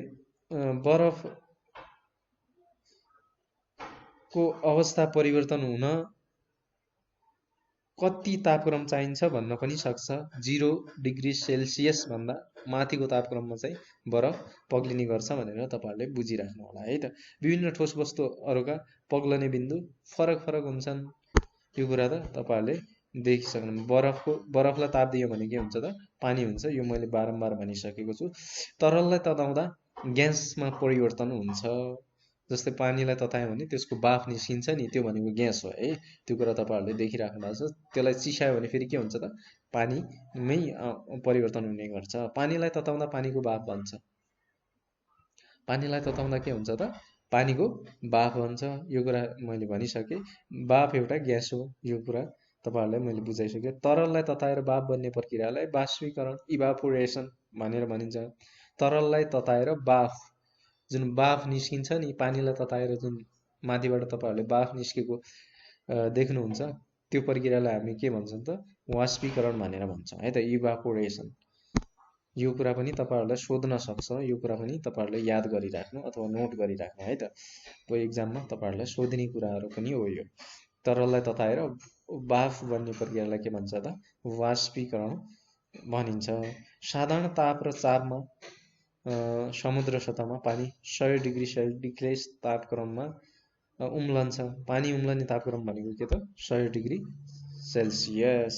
बरफको अवस्था परिवर्तन हुन कति तापक्रम चाहिन्छ भन्न पनि सक्छ। 0 डिग्री सेल्सियस भन्दा माथिको तापक्रममा चाहिँ बरफ पग्लिने गर्छ भनेर तपाईँहरूले बुझिराख्नु होला है त। विभिन्न ठोस वस्तुहरूका पग्लने बिन्दु फरक फरक हुन्छन्। यो कुरा त तपाईँहरूले देखिसक्नु। बरफलाई ताप दियो भने के हुन्छ त? पानी हुन्छ। यो मैले बारम्बार भनिसकेको छु। तरललाई तताउँदा ग्यासमा परिवर्तन हुन्छ। जस्तै पानीलाई ततायो भने त्यसको बाफ निस्किन्छ नि, त्यो भनेको ग्यास हो है। त्यो कुरा तपाईँहरूले देखिराख्नु भएको छ। त्यसलाई चिसायो भने फेरि के हुन्छ त? पानीमै परिवर्तन हुने गर्छ। पानीलाई तताउँदा पानीको बाफ बन्छ। पानीलाई तताउँदा के हुन्छ त? पानीको बाफ बन्छ। यो कुरा मैले भनिसकेँ। बाफ एउटा ग्यास हो। यो कुरा तपाईँहरूलाई मैले बुझाइसकेँ। तरललाई तताएर बाफ बन्ने प्रक्रियालाई बाष्पीकरण इभापोरेसन भनेर भनिन्छ। तरललाई तताएर बाफ, जुन बाफ निस्किन्छ नि, पानीलाई तताएर जुन माथिबाट तपाईँहरूले बाफ निस्केको देख्नुहुन्छ, त्यो प्रक्रियालाई हामी के भन्छौँ त? वाष्पीकरण भनेर भन्छौँ है त, इभापोरेसन। यो कुरा पनि तपाईँहरूलाई सोध्न सक्छ। यो कुरा पनि तपाईँहरूले याद गरिराख्नु अथवा नोट गरिराख्नु है त। एक्जाममा तपाईँहरूलाई सोध्ने कुराहरू पनि हो यो। तरललाई तताएर बाफ बन्ने प्रक्रियालाई के भन्छ त? वाष्पीकरण भनिन्छ। साधारण ताप र चापमा समुद्र सतहमा पानी 100 डिग्री सेल्सियस तापक्रममा उम्लन्छ। पानी उम्लने तापक्रम भनेको के त? 100 डिग्री सेल्सियस।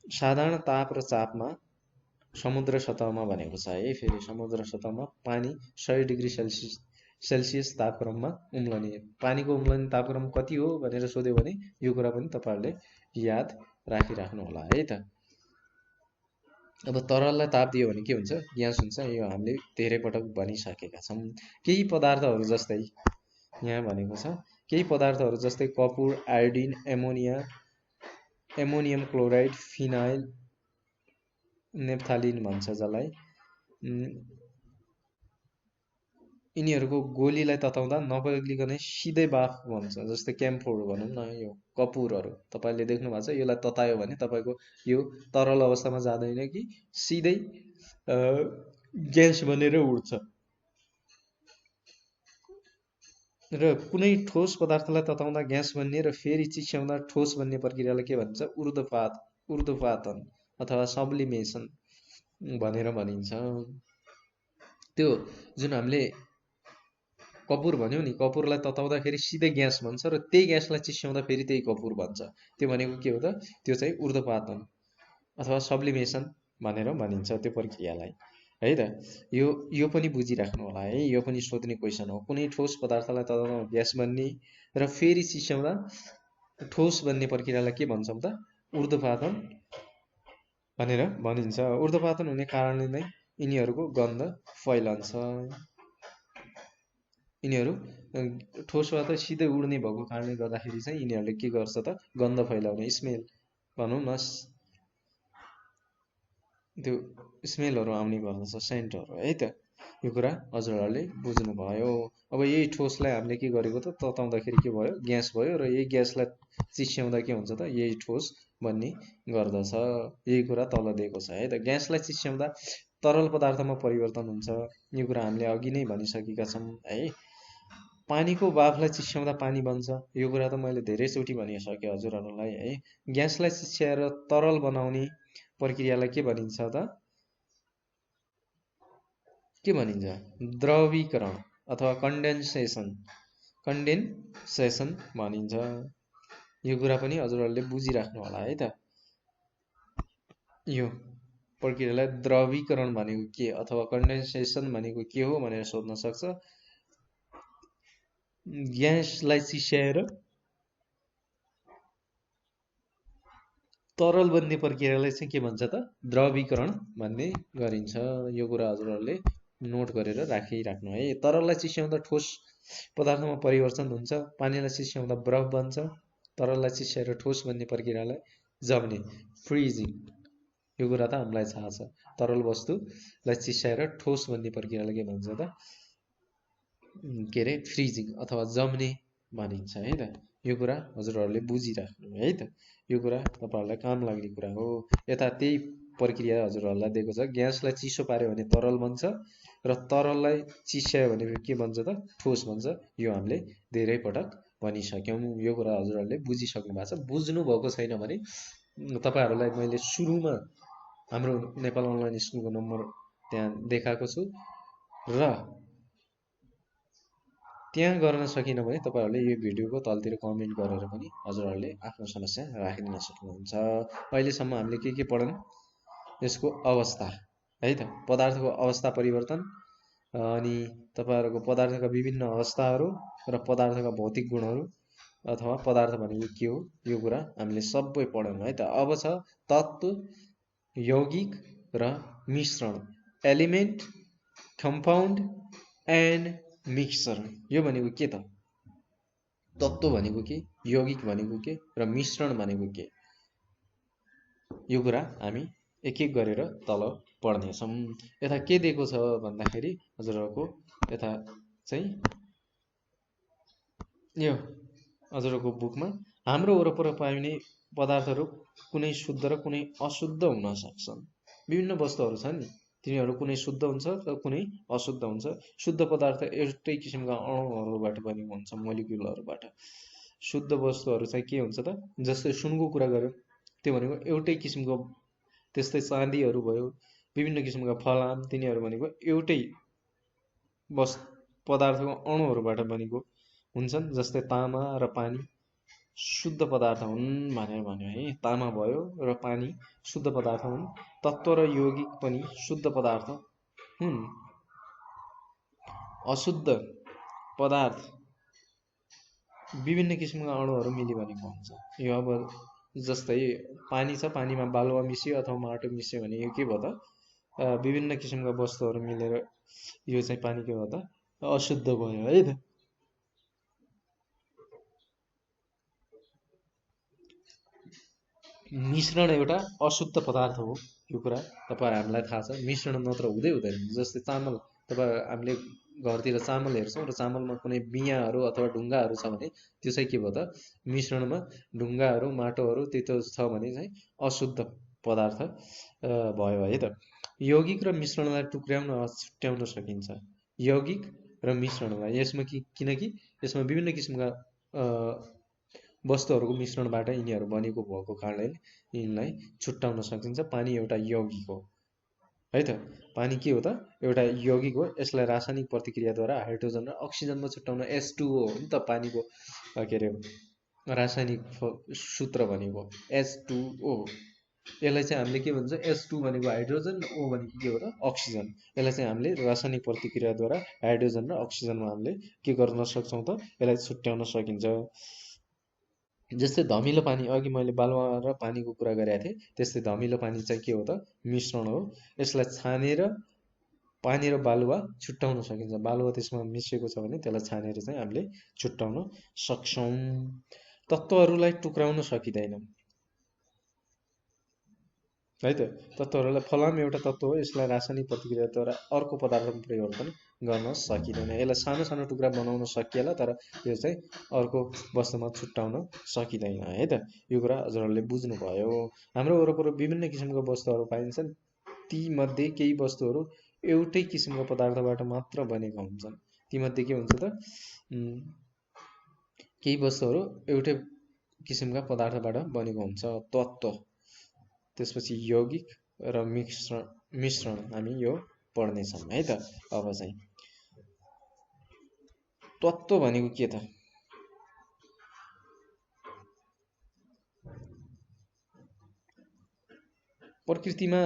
साधारण ताप र चापमा समुद्र सतहमा भनेको छ है। फेरि समुद्र सतहमा पानी 100 डिग्री सेल्सियस तापक्रममा उम्लने। पानीको उम्लने तापक्रम कति हो भनेर सोध्यो भने यो कुरा पनि तपाईँहरूले याद राखिराख्नु होला है त। अब तरललाई ताप दियो भने के हुन्छ? ग्यास हुन्छ। यो हामीले धेरै पटक भनिसकेका छौँ। केही पदार्थहरू जस्तै यहाँ भनेको छ, केही पदार्थहरू जस्तै कपुर, iodine, ammonium chloride, phenyl, naphthalene भन्छ जसलाई, यिनीहरूको गोलीलाई तताउँदा नपग्लिकनै सिधै बाफ बन्छ। जस्तै क्याम्फोर भनौँ न, यो कपुरहरू तपाईँले देख्नु भएको छ। यसलाई ततायो भने तपाईँको यो तरल अवस्थामा जाँदैन कि सिधै ग्यास बनेर उड्छ। र कुनै ठोस पदार्थलाई तताउँदा ग्यास बन्ने र फेरि चिस्याउँदा ठोस बन्ने प्रक्रियालाई के भन्छ? ऊर्ध्वपातन अथवा सब्लिमेसन भनेर भनिन्छ। त्यो जुन हामीले कपुर भन्यो नि, कपुरलाई तताउँदाखेरि सिधै ग्यास बन्छ र त्यही ग्यासलाई चिस्याउँदा फेरि त्यही कपुर बन्छ। त्यो भनेको के हो त? त्यो चाहिँ ऊर्ध्वपातन अथवा सब्लिमेसन भनेर भनिन्छ त्यो प्रक्रियालाई है त। यो पनि बुझिराख्नु होला है। यो पनि सोध्ने क्वेसन हो। कुनै ठोस पदार्थलाई तताउँदा ग्यास बन्ने र फेरि चिस्याउँदा ठोस बन्ने प्रक्रियालाई के भन्छौँ त? ऊर्ध्वपातन भनेर भनिन्छ। ऊर्ध्वपातन हुने कारणले नै यिनीहरूको गन्ध फैलन्छ। यिनीहरू ठोसबाट सिधै उड्ने भएको कारणले गर्दाखेरि चाहिँ यिनीहरूले के गर्छ त? गन्ध फैलाउने, स्मेल भनौँ न, त्यो स्मेलहरू आउने गर्दछ, सेन्टहरू है त। यो कुरा हजुरहरूले बुझ्नुभयो। अब यही ठोसलाई हामीले के गरेको त? तताउँदाखेरि के भयो? ग्यास भयो र यही ग्यासलाई चिस्याउँदा के हुन्छ त? यही ठोस बन्ने गर्दछ। यही कुरा तल दिएको छ है त। ग्यासलाई चिस्याउँदा तरल पदार्थमा परिवर्तन हुन्छ। यो कुरा हामीले अघि नै भनिसकेका छौँ है। पानीको बाफलाई चिस्याउँदा पानी बन्छ। यो कुरा त मैले धेरैचोटि भनिसकेँ हजुरहरूलाई है। ग्यासलाई चिस्याएर तरल बनाउने प्रक्रियालाई के भनिन्छ त? के भनिन्छ? द्रवीकरण अथवा कन्डेन्सेसन भनिन्छ। यो कुरा पनि हजुरहरूले बुझिराख्नु होला है त। यो प्रक्रियालाई द्रवीकरण भनेको के अथवा कन्डेन्सेसन भनेको के हो भनेर सोध्न सक्छ। ग्यासलाई चिस्याएर तरल बन्ने प्रक्रियालाई चाहिँ के भन्छ त? द्रवीकरण भन्ने गरिन्छ। यो कुरा हजुरहरूले नोट गरेर राखिराख्नु है। तरललाई चिस्याउँदा ठोस पदार्थमा परिवर्तन हुन्छ। पानीलाई चिस्याउँदा बरफ बन्छ। तरललाई चिस्याएर ठोस बन्ने प्रक्रियालाई जम्ने, फ्रिजिङ। यो कुरा त हामीलाई थाहा छ। तरल वस्तुलाई चिस्याएर ठोस बन्ने प्रक्रियालाई के भन्छ त? के अरे? फ्रिजिङ अथवा जम्ने भनिन्छ है त। यो कुरा हजुरहरूले बुझिराख्नु है त। यो कुरा तपाईँहरूलाई काम लाग्ने कुरा हो। यता त्यही प्रक्रिया हजुरहरूलाई दिएको छ। ग्यासलाई चिसो पार्यो भने तरल बन्छ र तरललाई चिस्यायो भने के बन्छ त? ठोस बन्छ। यो हामीले धेरै पटक भनिसक्यौँ। यो कुरा हजुरहरूले बुझिसक्नु भएको छ। बुझ्नु भएको छैन भने तपाईँहरूलाई मैले सुरुमा हाम्रो नेपाल अनलाइन स्कुलको नम्बर त्यहाँ देखाएको छु र त्यहाँ गर्न सकिन भने तपाईँहरूले यो भिडियोको तलतिर कमेन्ट गरेर पनि हजुरहरूले आफ्नो समस्या राखिदिन सक्नुहुन्छ। अहिलेसम्म हामीले के पढ्यौँ? यसको अवस्था है त, पदार्थको अवस्था परिवर्तन, अनि तपाईँहरूको पदार्थका विभिन्न अवस्थाहरू र पदार्थका भौतिक गुणहरू अथवा पदार्थ भनेको के हो, यो कुरा हामीले सबै पढ्यौँ है त। अब छ तत्त्व, यौगिक र मिश्रण, एलिमेन्ट, कम्पाउन्ड एन्ड मिक्सचर। यो भनेको के त? तत्त्व भनेको के, यौगिक भनेको के र मिश्रण भनेको के, यो कुरा हामी एक एक गरेर तल पढ्नेछौँ। यता के दिएको छ भन्दाखेरि हजुरहरूको यता चाहिँ यो हजुरहरूको बुकमा हाम्रो वरपर पाइने पदार्थहरू कुनै शुद्ध र कुनै अशुद्ध हुन सक्छन्। विभिन्न वस्तुहरू छन् नि, तिनीहरू कुनै शुद्ध हुन्छ र कुनै अशुद्ध हुन्छ। शुद्ध पदार्थ एउटै किसिमका अणुहरूबाट बनेको हुन्छ, मोलिक्युलहरूबाट। शुद्ध वस्तुहरू चाहिँ के हुन्छ त? जस्तै सुनको कुरा गऱ्यौँ, त्यो भनेको एउटै किसिमको। त्यस्तै चाँदीहरू भयो, विभिन्न किसिमका फलाम, तिनीहरू भनेको एउटै पदार्थको अणुहरूबाट बनेको हुन्छन्। जस्तै तामा र पानी शुद्ध पदार्थ हुन् भनेर भन्यो है। तामा भयो र पानी शुद्ध पदार्थ हुन्। तत्त्व र यौगिक पनि शुद्ध पदार्थ हुन्। अशुद्ध पदार्थ विभिन्न किसिमका अणुहरू मिली बनेको हुन्छ। यो अब जस्तै पानी छ, पानीमा बालुवा मिसियो अथवा माटो मिसियो भने यो के भयो त? विभिन्न किसिमका वस्तुहरू मिलेर यो चाहिँ पानी के भयो त? अशुद्ध भयो है त। मिश्रण एउटा अशुद्ध पदार्थ हो। यो कुरा तपाईँ हामीलाई थाहा छ। मिश्रण नत्र हुँदै हुँदैन। जस्तै चामल, तपाईँ हामीले घरतिर चामल हेर्छौँ र चामलमा कुनै बियाहरू अथवा ढुङ्गाहरू छ भने त्यो चाहिँ के भयो त? मिश्रणमा ढुङ्गाहरू, माटोहरू त्यस्तो छ भने चाहिँ अशुद्ध पदार्थ भयो है त। यौगिक र मिश्रणलाई टुक्र्याउन छुट्याउन सकिन्छ। यौगिक र मिश्रणलाई यसमा किनकि यसमा विभिन्न किसिमका वस्तुहरूको मिश्रणबाट यिनीहरू बनेको भएको कारणले यिनलाई छुट्याउन सकिन्छ। पानी एउटा यौगिक हो है त। पानी के हो त? एउटा यौगिक हो। यसलाई रासायनिक प्रतिक्रियाद्वारा हाइड्रोजन र अक्सिजनमा छुट्याउन H2O हो नि त पानीको के अरे रासायनिक सूत्र भनेको H2O। यसलाई चाहिँ हामीले के भन्छ? H2 भनेको हाइड्रोजन, O भनेको के हो त? अक्सिजन। यसलाई चाहिँ हामीले रासायनिक प्रतिक्रियाद्वारा हाइड्रोजन र अक्सिजनमा हामीले के गर्न सक्छौँ त? यसलाई छुट्याउन सकिन्छ। जस्तै धमिलो पानी, अघि मैले बालुवा र पानीको कुरा गरेको थिएँ, त्यस्तै धमिलो पानी चाहिँ के हो त? मिश्रण हो। यसलाई छानेर पानी र बालुवा छुट्याउन सकिन्छ। बालुवा त्यसमा मिसिएको छ भने त्यसलाई छानेर चाहिँ हामीले छुट्याउन सक्छौँ। तत्त्वहरूलाई टुक्राउन सकिँदैन है त। तत्त्वहरूलाई, फलाम एउटा तत्त्व हो। यसलाई रासायनिक प्रतिक्रियाद्वारा अर्को पदार्थमा परिवर्तन गर्न सकिँदैन। यसलाई सानो सानो टुक्रा बनाउन सकिएला, तर यो चाहिँ अर्को वस्तुमा छुट्याउन सकिँदैन है त। यो कुरा हजुरहरूले बुझ्नुभयो। हाम्रो वरपर विभिन्न किसिमका वस्तुहरू पाइन्छन्। तीमध्ये केही वस्तुहरू एउटै किसिमको पदार्थबाट मात्र बनेका हुन्छन्। तीमध्ये के हुन्छ त? केही वस्तुहरू एउटै किसिमका पदार्थबाट बनेको हुन्छ, तत्त्व। त्यसपछि यौगिक र मिश्रण हामी यो पढ्नेछौँ है त। अब चाहिँ तत्त्व भनेको के त? प्रकृतिमा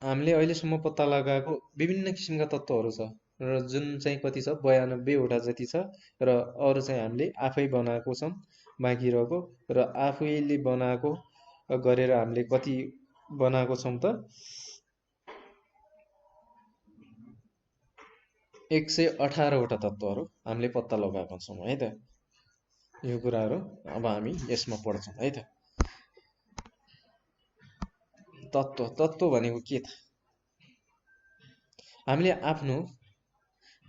हामीले अहिलेसम्म पत्ता लगाएको विभिन्न किसिमका तत्त्वहरू छ र जुन चाहिँ कति छ? 92 वटा जति छ र अरू चाहिँ हामीले आफै बनाएको छौँ बाँकी रहेको। र आफैले बनाएको गरेर हामीले कति बनाएको छौँ त? 118 वटा तत्त्वहरू हामीले पत्ता लगाएका छौँ है त। यो कुराहरू अब हामी यसमा पढ्छौँ है त। तत्त्व भनेको के त? हामीले आफ्नो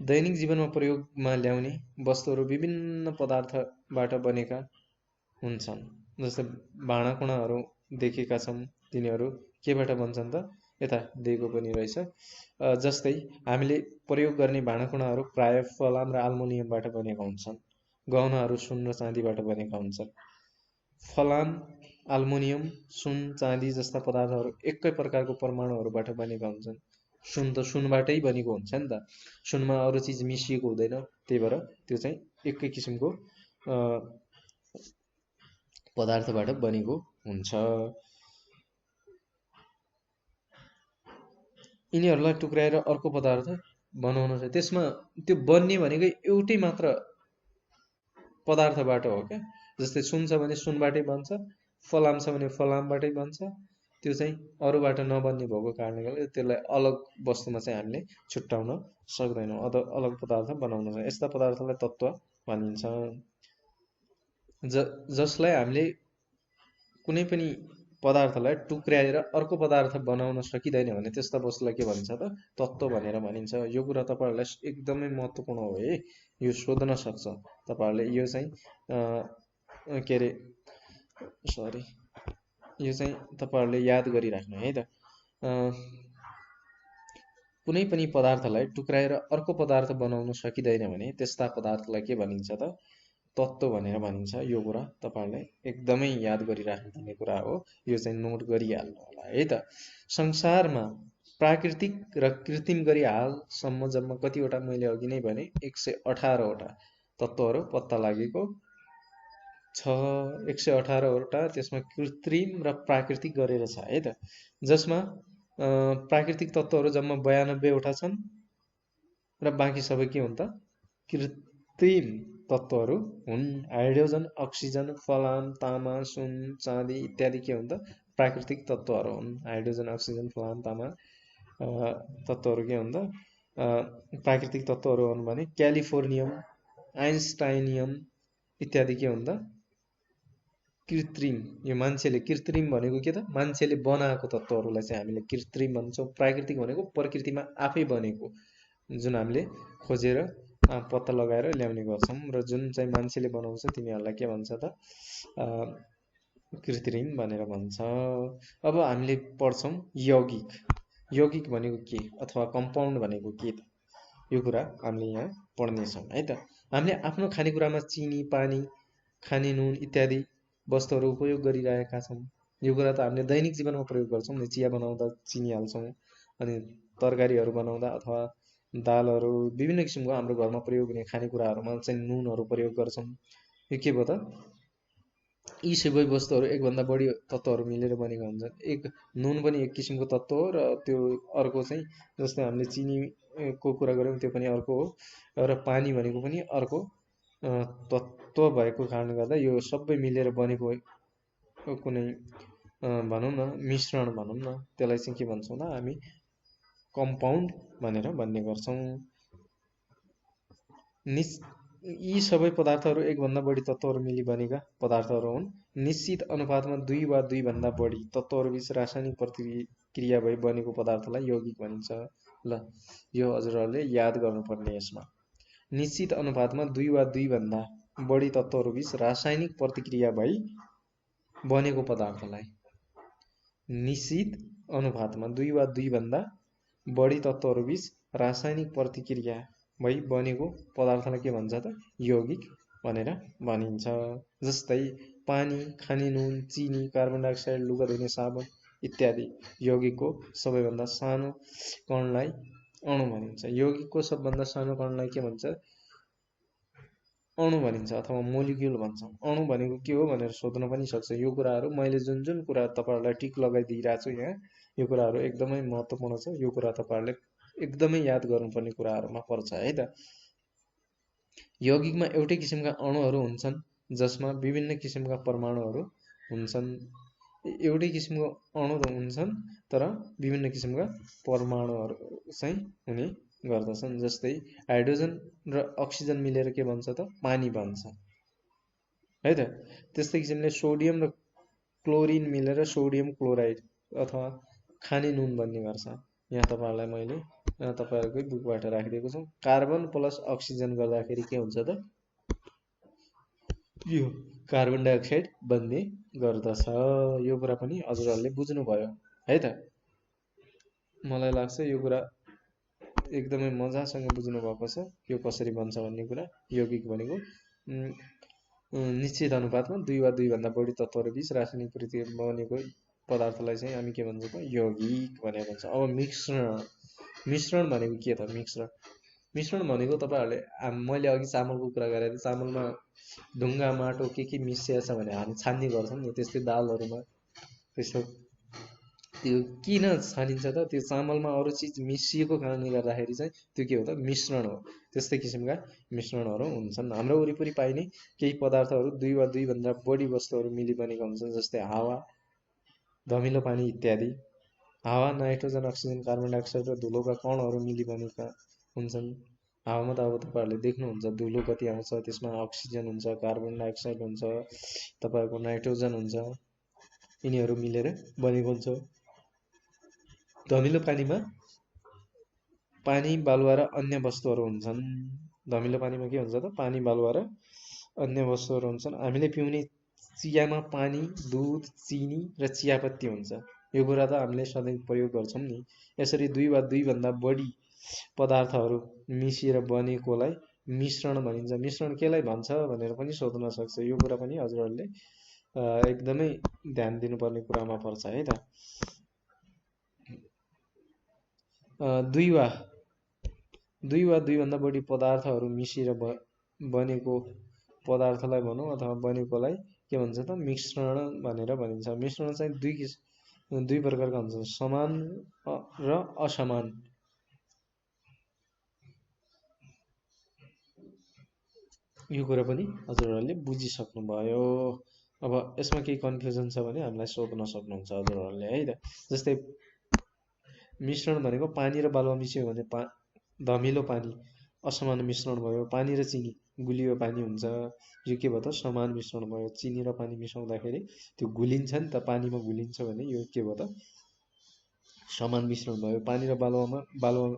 दैनिक जीवनमा प्रयोगमा ल्याउने वस्तुहरू विभिन्न पदार्थबाट बनेका हुन्छन्। जस्तै भाँडाकुँडाहरू देखेका छौँ, तिनीहरू केबाट बन्छन् त? यता दिएको पनि रहेछ। जस्तै हामीले प्रयोग गर्ने भाँडाकुँडाहरू प्राय फलाम र अल्मुनियमबाट बनेका हुन्छन्। गहनाहरू सुन र चाँदीबाट बनेका हुन्छन्। फलाम, अल्मुनियम, सुन, चाँदी जस्ता पदार्थहरू एकै प्रकारको परमाणुहरूबाट बनेका हुन्छन्। सुन त सुनबाटै बनेको हुन्छ नि त, सुनमा अरू चिज मिसिएको हुँदैन, त्यही भएर त्यो चाहिँ एकै किसिमको पदार्थबाट बनेको हुन्छ। यिनीहरूलाई टुक्राएर अर्को पदार्थ बनाउन छ। त्यसमा त्यो बन्ने भनेको एउटै मात्र पदार्थबाट हो क्या। जस्तै सुन छ भने सुनबाटै बन्छ, फलाम छ भने फलामबाटै बन्छ। त्यो चाहिँ अरूबाट नबन्ने भएको कारणले गर्दा त्यसलाई अलग वस्तुमा चाहिँ हामीले छुट्याउन सक्दैनौँ, अलग पदार्थ बनाउन सक्छ। यस्ता पदार्थलाई तत्त्व भनिन्छ। जसलाई हामीले कुनै पनि पदार्थलाई टुक्र्याएर अर्को पदार्थ बनाउन सकिँदैन भने त्यस्ता वस्तुलाई के भनिन्छ त? तत्त्व भनेर भनिन्छ। यो कुरा तपाईँहरूलाई एकदमै महत्त्वपूर्ण हो है, यो सोध्न सक्छ तपाईँहरूले। यो चाहिँ के अरे सरी, यो चाहिँ तपाईँहरूले याद गरिराख्नु है त। कुनै पनि पदार्थलाई टुक्राएर अर्को पदार्थ बनाउन सकिँदैन भने त्यस्ता पदार्थलाई के भनिन्छ त? तत्त्व भनेर भनिन्छ। यो कुरा तपाईँहरूले एकदमै याद गरिराख्नुपर्ने कुरा हो, यो चाहिँ नोट गरिहाल्नु होला है त। संसारमा प्राकृतिक र कृत्रिम गरी हालसम्म जम्मा कतिवटा, मैले अघि नै भने 118 वटा तत्त्वहरू पत्ता लागेको छ। 118 वटा, त्यसमा कृत्रिम र प्राकृतिक गरेर छ है त। जसमा प्राकृतिक तत्त्वहरू जम्मा 92 वटा छन् र बाँकी सबै के हुन् त? कृत्रिम तत्त्वहरू हुन्। हाइड्रोजन, अक्सिजन, फलाम, तामा, सुन, चाँदी इत्यादि के हुन् त? प्राकृतिक तत्त्वहरू हुन्। हाइड्रोजन, अक्सिजन, फलाम, तामा तत्त्वहरू के हुन् त? प्राकृतिक तत्त्वहरू हुन् भने क्यालिफोर्नियम, आइन्स्टाइनियम इत्यादि के हुन् त? कृत्रिम। यो मान्छेले कृत्रिम भनेको के त? मान्छेले बनाएको तत्त्वहरूलाई चाहिँ हामीले कृत्रिम भन्छौँ। प्राकृतिक भनेको प्रकृतिमा आफै बनेको, जुन हामीले खोजेर पत्ता लगाएर ल्याउने गर्छौँ, र जुन चाहिँ मान्छेले बनाउँछ तिनीहरूलाई के भन्छ त? कृत्रिम भनेर भन्छ। अब हामीले पढ्छौँ यौगिक। यौगिक भनेको के अथवा कम्पाउन्ड भनेको के त? यो कुरा हामीले यहाँ पढ्नेछौँ है त। हामीले आफ्नो खानेकुरामा चिनी, पानी, खाने नुन इत्यादि वस्तुहरू उपयोग गरिरहेका छौँ। यो कुरा त हामीले दैनिक जीवनमा प्रयोग गर्छौँ नि। चिया बनाउँदा चिनी हाल्छौँ, अनि तरकारीहरू बनाउँदा अथवा दालहरू, विभिन्न किसिमको हाम्रो घरमा प्रयोग हुने खानेकुराहरूमा चाहिँ नुनहरू प्रयोग गर्छौँ। यो के भयो त? यी सबै वस्तुहरू एकभन्दा बढी तत्त्वहरू मिलेर बनेका हुन्छन्। नुन पनि एक किसिमको तत्त्व हो, र त्यो अर्को चाहिँ जस्तै हामीले चिनीको कुरा गऱ्यौँ त्यो पनि अर्को हो, र पानी भनेको पनि अर्को तत्त्व भएको कारणले गर्दा यो सबै मिलेर बनेको कुनै भनौँ न मिश्रण भनौँ न, त्यसलाई चाहिँ के भन्छौँ त हामी? कम्पाउन्ड भनेर भन्ने गर्छौँ। यी सबै पदार्थहरू एकभन्दा बढी तत्त्वहरू मिली बनेका पदार्थहरू हुन्। निश्चित अनुपातमा 2 वा 2 भन्दा बढी तत्त्वहरू बीच रासायनिक प्रतिक्रिया भई बनेको पदार्थलाई यौगिक भनिन्छ। ल, यो हजुरहरूले याद गर्नुपर्ने। यसमा निश्चित अनुपातमा 2 वा 2 भन्दा बढी तत्त्वहरू बीच रासायनिक प्रतिक्रिया भई बनेको पदार्थलाई, निश्चित अनुपातमा 2 वा 2 भन्दा बढी तत्त्वहरू बीच रासायनिक प्रतिक्रिया भई बनेको पदार्थलाई के भन्छ त? यौगिक भनेर भनिन्छ। जस्तै पानी, खाने नुन, चिनी, कार्बन डाइअक्साइड, लुगा धुने साबुन इत्यादि यौगिकको सबैभन्दा सानो कणलाई अणु भनिन्छ। यौगिकको सबभन्दा सानो कणलाई के भन्छ? अणु भनिन्छ अथवा मोलिक्युल भन्छौँ। अणु भनेको के हो भनेर सोध्न पनि सक्छ। यो कुराहरू मैले जुन जुन कुरा तपाईँहरूलाई टिक लगाइदिइरहेको छु यहाँ, यो कुराहरू एकदमै महत्त्वपूर्ण छ। यो कुरा तपाईँहरूले एकदमै याद गर्नुपर्ने कुराहरूमा पर्छ है त। यौगिकमा एउटै किसिमका अणुहरू हुन्छन्, जसमा विभिन्न किसिमका परमाणुहरू हुन्छन्। एउटै किसिमको अणुहरू हुन्छन् तर विभिन्न किसिमका परमाणुहरू चाहिँ हुने गर्दछन्। जस्तै हाइड्रोजन र अक्सिजन मिलेर के भन्छ त? पानी बन्छ है त। त्यस्तै किसिमले सोडियम र क्लोरिन मिलेर सोडियम क्लोराइड अथवा खाने नुन बन्ने गर्छ। यहाँ तपाईँहरूलाई मैले तपाईँहरूकै बुकबाट राखिदिएको छौँ। कार्बन प्लस अक्सिजन गर्दाखेरि के हुन्छ त, यो कार्बन डाइअक्साइड बन्ने गर्दछ। यो कुरा पनि हजुरहरूले बुझ्नुभयो है त। मलाई लाग्छ यो कुरा एकदमै मजासँग बुझ्नु भएको छ, यो कसरी बन्छ भन्ने कुरा। यौगिक भनेको निश्चित अनुपातमा 2 वा 2 भन्दा बढी तत्त्वहरू बीच रासायनिक प्रतिक्रिया बनेको पदार्थलाई चाहिँ हामी के भन्छौँ त, यौगिक भनेर भन्छ। अब मिश्रण भनेको के त? मिश्रण भनेको तपाईँहरूले मैले अघि चामलको कुरा गरेँ, चामलमा ढुङ्गा माटो के मिसिया छ भने हामी छान्ने गर्छौँ नि, त्यस्तै दालहरूमा त्यस्तो त्यो किन छानिन्छ त? त्यो चामलमा अरू चिज मिसिएको कारणले गर्दाखेरि चाहिँ त्यो के हो त, मिश्रण हो। त्यस्तै किसिमका मिश्रणहरू हुन्छन्। हाम्रो वरिपरि पाइने केही पदार्थहरू 2 वा 2 भन्दा बढी वस्तुहरू मिली बनेका हुन्छन्, जस्तै हावा, धमिलो पानी इत्यादि। हावा नाइट्रोजन, अक्सिजन, कार्बन डाइअक्साइड र धुलोका कणहरू मिली बनेका हुन्छन्। हावामा त अब तपाईँहरूले देख्नुहुन्छ धुलो कति आउँछ, त्यसमा अक्सिजन हुन्छ, कार्बन डाइअक्साइड हुन्छ, तपाईँहरूको नाइट्रोजन हुन्छ, यिनीहरू मिलेर बनेको हुन्छ। धमिलो पानीमा पानी, बालुवा र अन्य वस्तुहरू हुन्छन्। धमिलो पानीमा के हुन्छ त, पानी, बालुवा र अन्य वस्तुहरू हुन्छन्। हामीले पिउने चियामा पानी, दुध, चिनी र चियापत्ती हुन्छ। यो कुरा त हामीले सधैँ प्रयोग गर्छौँ नि। यसरी 2 वा 2 भन्दा बढी पदार्थहरू मिसिएर बनेकोलाई मिश्रण भनिन्छ। मिश्रण केलाई भन्छ भनेर पनि सोध्न सक्छ। यो कुरा पनि हजुरहरूले एकदमै ध्यान दिनुपर्ने कुरामा पर्छ है त। 2 वा 2 भन्दा बढी पदार्थहरू मिसिएर बनेको पदार्थलाई भनौँ अथवा बनेकोलाई के भन्छ त, मिश्रण भनेर भनिन्छ। मिश्रण चाहिँ दुई प्रकारका हुन्छन्, समान र असमान। यो कुरा पनि हजुरहरूले बुझिसक्नुभयो। अब यसमा केही कन्फ्युजन छ भने हामीलाई सोध्न सक्नुहुन्छ हजुरहरूले है त। जस्तै मिश्रण भनेको पानी र बालुवा मिसियो भने धमिलो पानी असमान मिश्रण भयो। पानी र चिनी गुलियो पानी हुन्छ, यो के भयो त, समान मिश्रण भयो। चिनी र पानी मिसाउँदाखेरि त्यो गुलिन्छ नि त, पानीमा गुलिन्छ भने यो के भयो त, समान मिश्रण भयो। पानी र बालुवा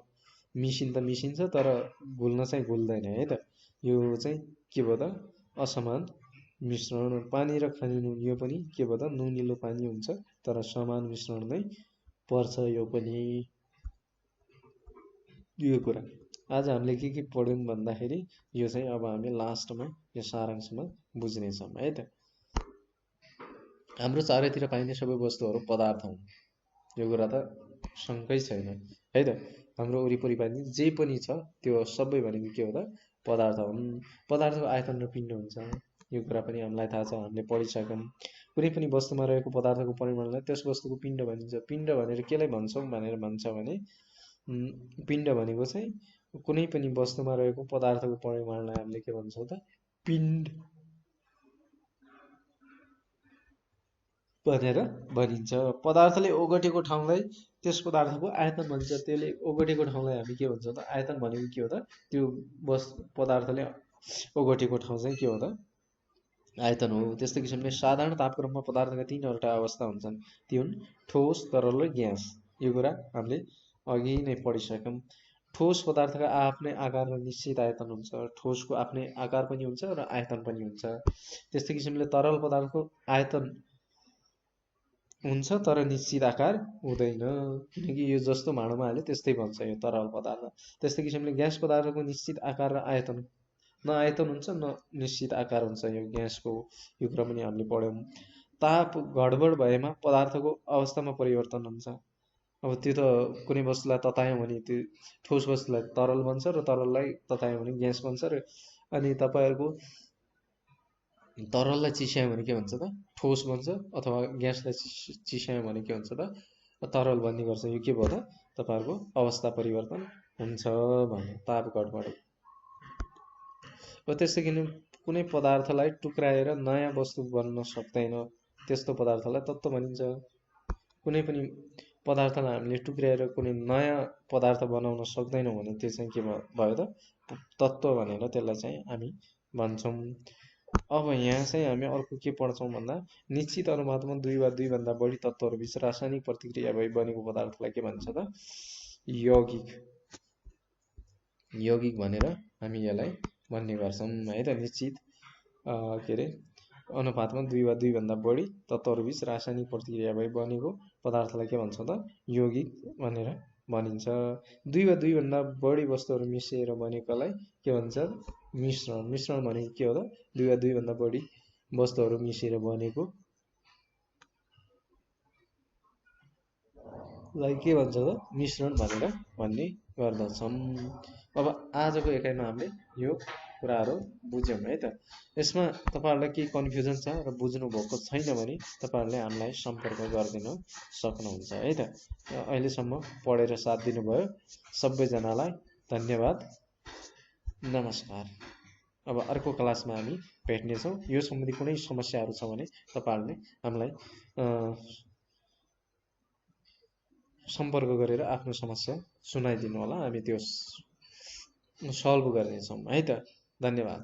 मिसिन्छ तर घुल्न चाहिँ घुल्दैन है त। यो चाहिँ के भयो त, असमान मिश्रण। पानी र खाने नुन, यो पनि के भयो त, नुनिलो पानी हुन्छ तर समान मिश्रण नै पर्छ यो पनि। यो कुरा आज हामीले के पढ्यौँ भन्दाखेरि यो चाहिँ अब हामी लास्टमा यो सारांशमा बुझ्नेछौँ है त। हाम्रो चारैतिर पाइने सबै वस्तुहरू पदार्थ हुन्, यो कुरा त शङ्कै छैन है त। हाम्रो वरिपरि पाइने जे पनि छ त्यो सबै भनेको के हो त, पदार्थ हुन्। पदार्थको आयतन र पिण्ड हुन्छ, यो कुरा पनि हामीलाई थाहा छ, हामीले पढिसक्यौँ। कुनै पनि वस्तुमा रहेको पदार्थको परिमाणलाई त्यस वस्तुको पिण्ड भनिन्छ। पिण्ड भनेर केलाई भन्छौँ भनेर भन्छ भने पिण्ड भनेको चाहिँ कुनै पनि वस्तुमा रहेको पदार्थको परिमाणलाई हामीले के भन्छौँ त, पिण्ड भनेर भनिन्छ। पदार्थले ओगटेको ठाउँलाई त्यस पदार्थको आयतन भन्छ। त्यसले ओगटेको ठाउँलाई हामी के भन्छौँ त, आयतन भनेको के हो त, त्यो पदार्थले ओगटेको ठाउँ चाहिँ के हो त, आयतन हो। त्यस्तै किसिमले साधारण तापक्रममा पदार्थका 3वटा अवस्था हुन्छन्, ती हुन् ठोस, तरल र ग्यास। यो कुरा हामीले अघि नै पढिसक्यौँ। ठोस पदार्थका आफ्नै आकार र निश्चित आयतन हुन्छ। ठोसको आफ्नै आकार पनि हुन्छ र आयतन पनि हुन्छ। त्यस्तै किसिमले तरल पदार्थको आयतन हुन्छ तर निश्चित आकार हुँदैन, किनकि यो जस्तो भाँडोमा हाल्यो त्यस्तै बन्छ यो तरल पदार्थ। त्यस्तै किसिमले ग्यास पदार्थको निश्चित आकार र आयतन, न आयतन हुन्छ न निश्चित आकार हुन्छ यो ग्यासको। यो कुरा पनि हामीले पढ्यौँ। ताप गडबड भएमा पदार्थको अवस्थामा परिवर्तन हुन्छ। अब त्यो त कुनै वस्तुलाई ततायौँ भने त्यो ठोस वस्तुलाई तरल बन्छ र तरललाई ततायौँ भने ग्यास बन्छ र अनि तपाईँहरूको तरललाई चिस्यायो भने के भन्छ त, ठोस बन्छ, अथवा ग्यासलाई चिस्यायो भने के हुन्छ त, तरल बन्ने गर्छ। यो के भयो त, तपाईँहरूको अवस्था परिवर्तन हुन्छ भने ताप गडबड। त्यस्तै किन कुनै पदार्थलाई टुक्राएर नयाँ वस्तु बन्न सक्दैन, त्यस्तो पदार्थलाई तत्त्व भनिन्छ। कुनै पनि पदार्थलाई हामीले टुक्राएर कुनै नयाँ पदार्थ बनाउन सक्दैनौँ भने त्यो चाहिँ के भयो त, तत्त्व भनेर त्यसलाई चाहिँ हामी भन्छौँ। अब यहाँ चाहिँ हामी अर्को के पढ्छौँ भन्दा, निश्चित अनुपातमा 2 वा 2 भन्दा बढी तत्त्वहरू बीच रासायनिक प्रतिक्रिया भई बनेको पदार्थलाई के भन्छ त, यौगिक यौगिक भनेर हामी यसलाई भन्ने गर्छौँ है त। निश्चित के अरे अनुपातमा 2 वा 2 भन्दा बढी तत्त्वहरूबीच रासायनिक प्रतिक्रिया भई बनेको पदार्थलाई के भन्छ त यौगिक भनेर भनिन्छ। 2 वा 2 भन्दा बढी वस्तुहरू मिसिएर बनेकोलाई के भन्छ मिश्रण। मिश्रण भनेको के हो त 2 वा 2 भन्दा बढी वस्तुहरू मिसिएर बनेको लाई के भन्छ त मिश्रण भनेर भन्ने गर्दछौँ। अब आजको एकाइमा हामीले यो कुराहरू बुझ्यौँ है त। यसमा तपाईँहरूलाई केही कन्फ्युजन छ र बुझ्नु भएको छैन भने तपाईँहरूले हामीलाई सम्पर्क गरिदिन सक्नुहुन्छ है त। अहिलेसम्म पढेर साथ दिनुभयो सबैजनालाई धन्यवाद, नमस्कार। अब अर्को क्लासमा हामी भेट्नेछौँ। यो सम्बन्धी कुनै समस्याहरू छ भने तपाईँहरूले हामीलाई सम्पर्क गरेर आफ्नो समस्या सुनाइदिनु होला, हामी त्यो सल्भ गर्नेछौँ है त। धन्यवाद।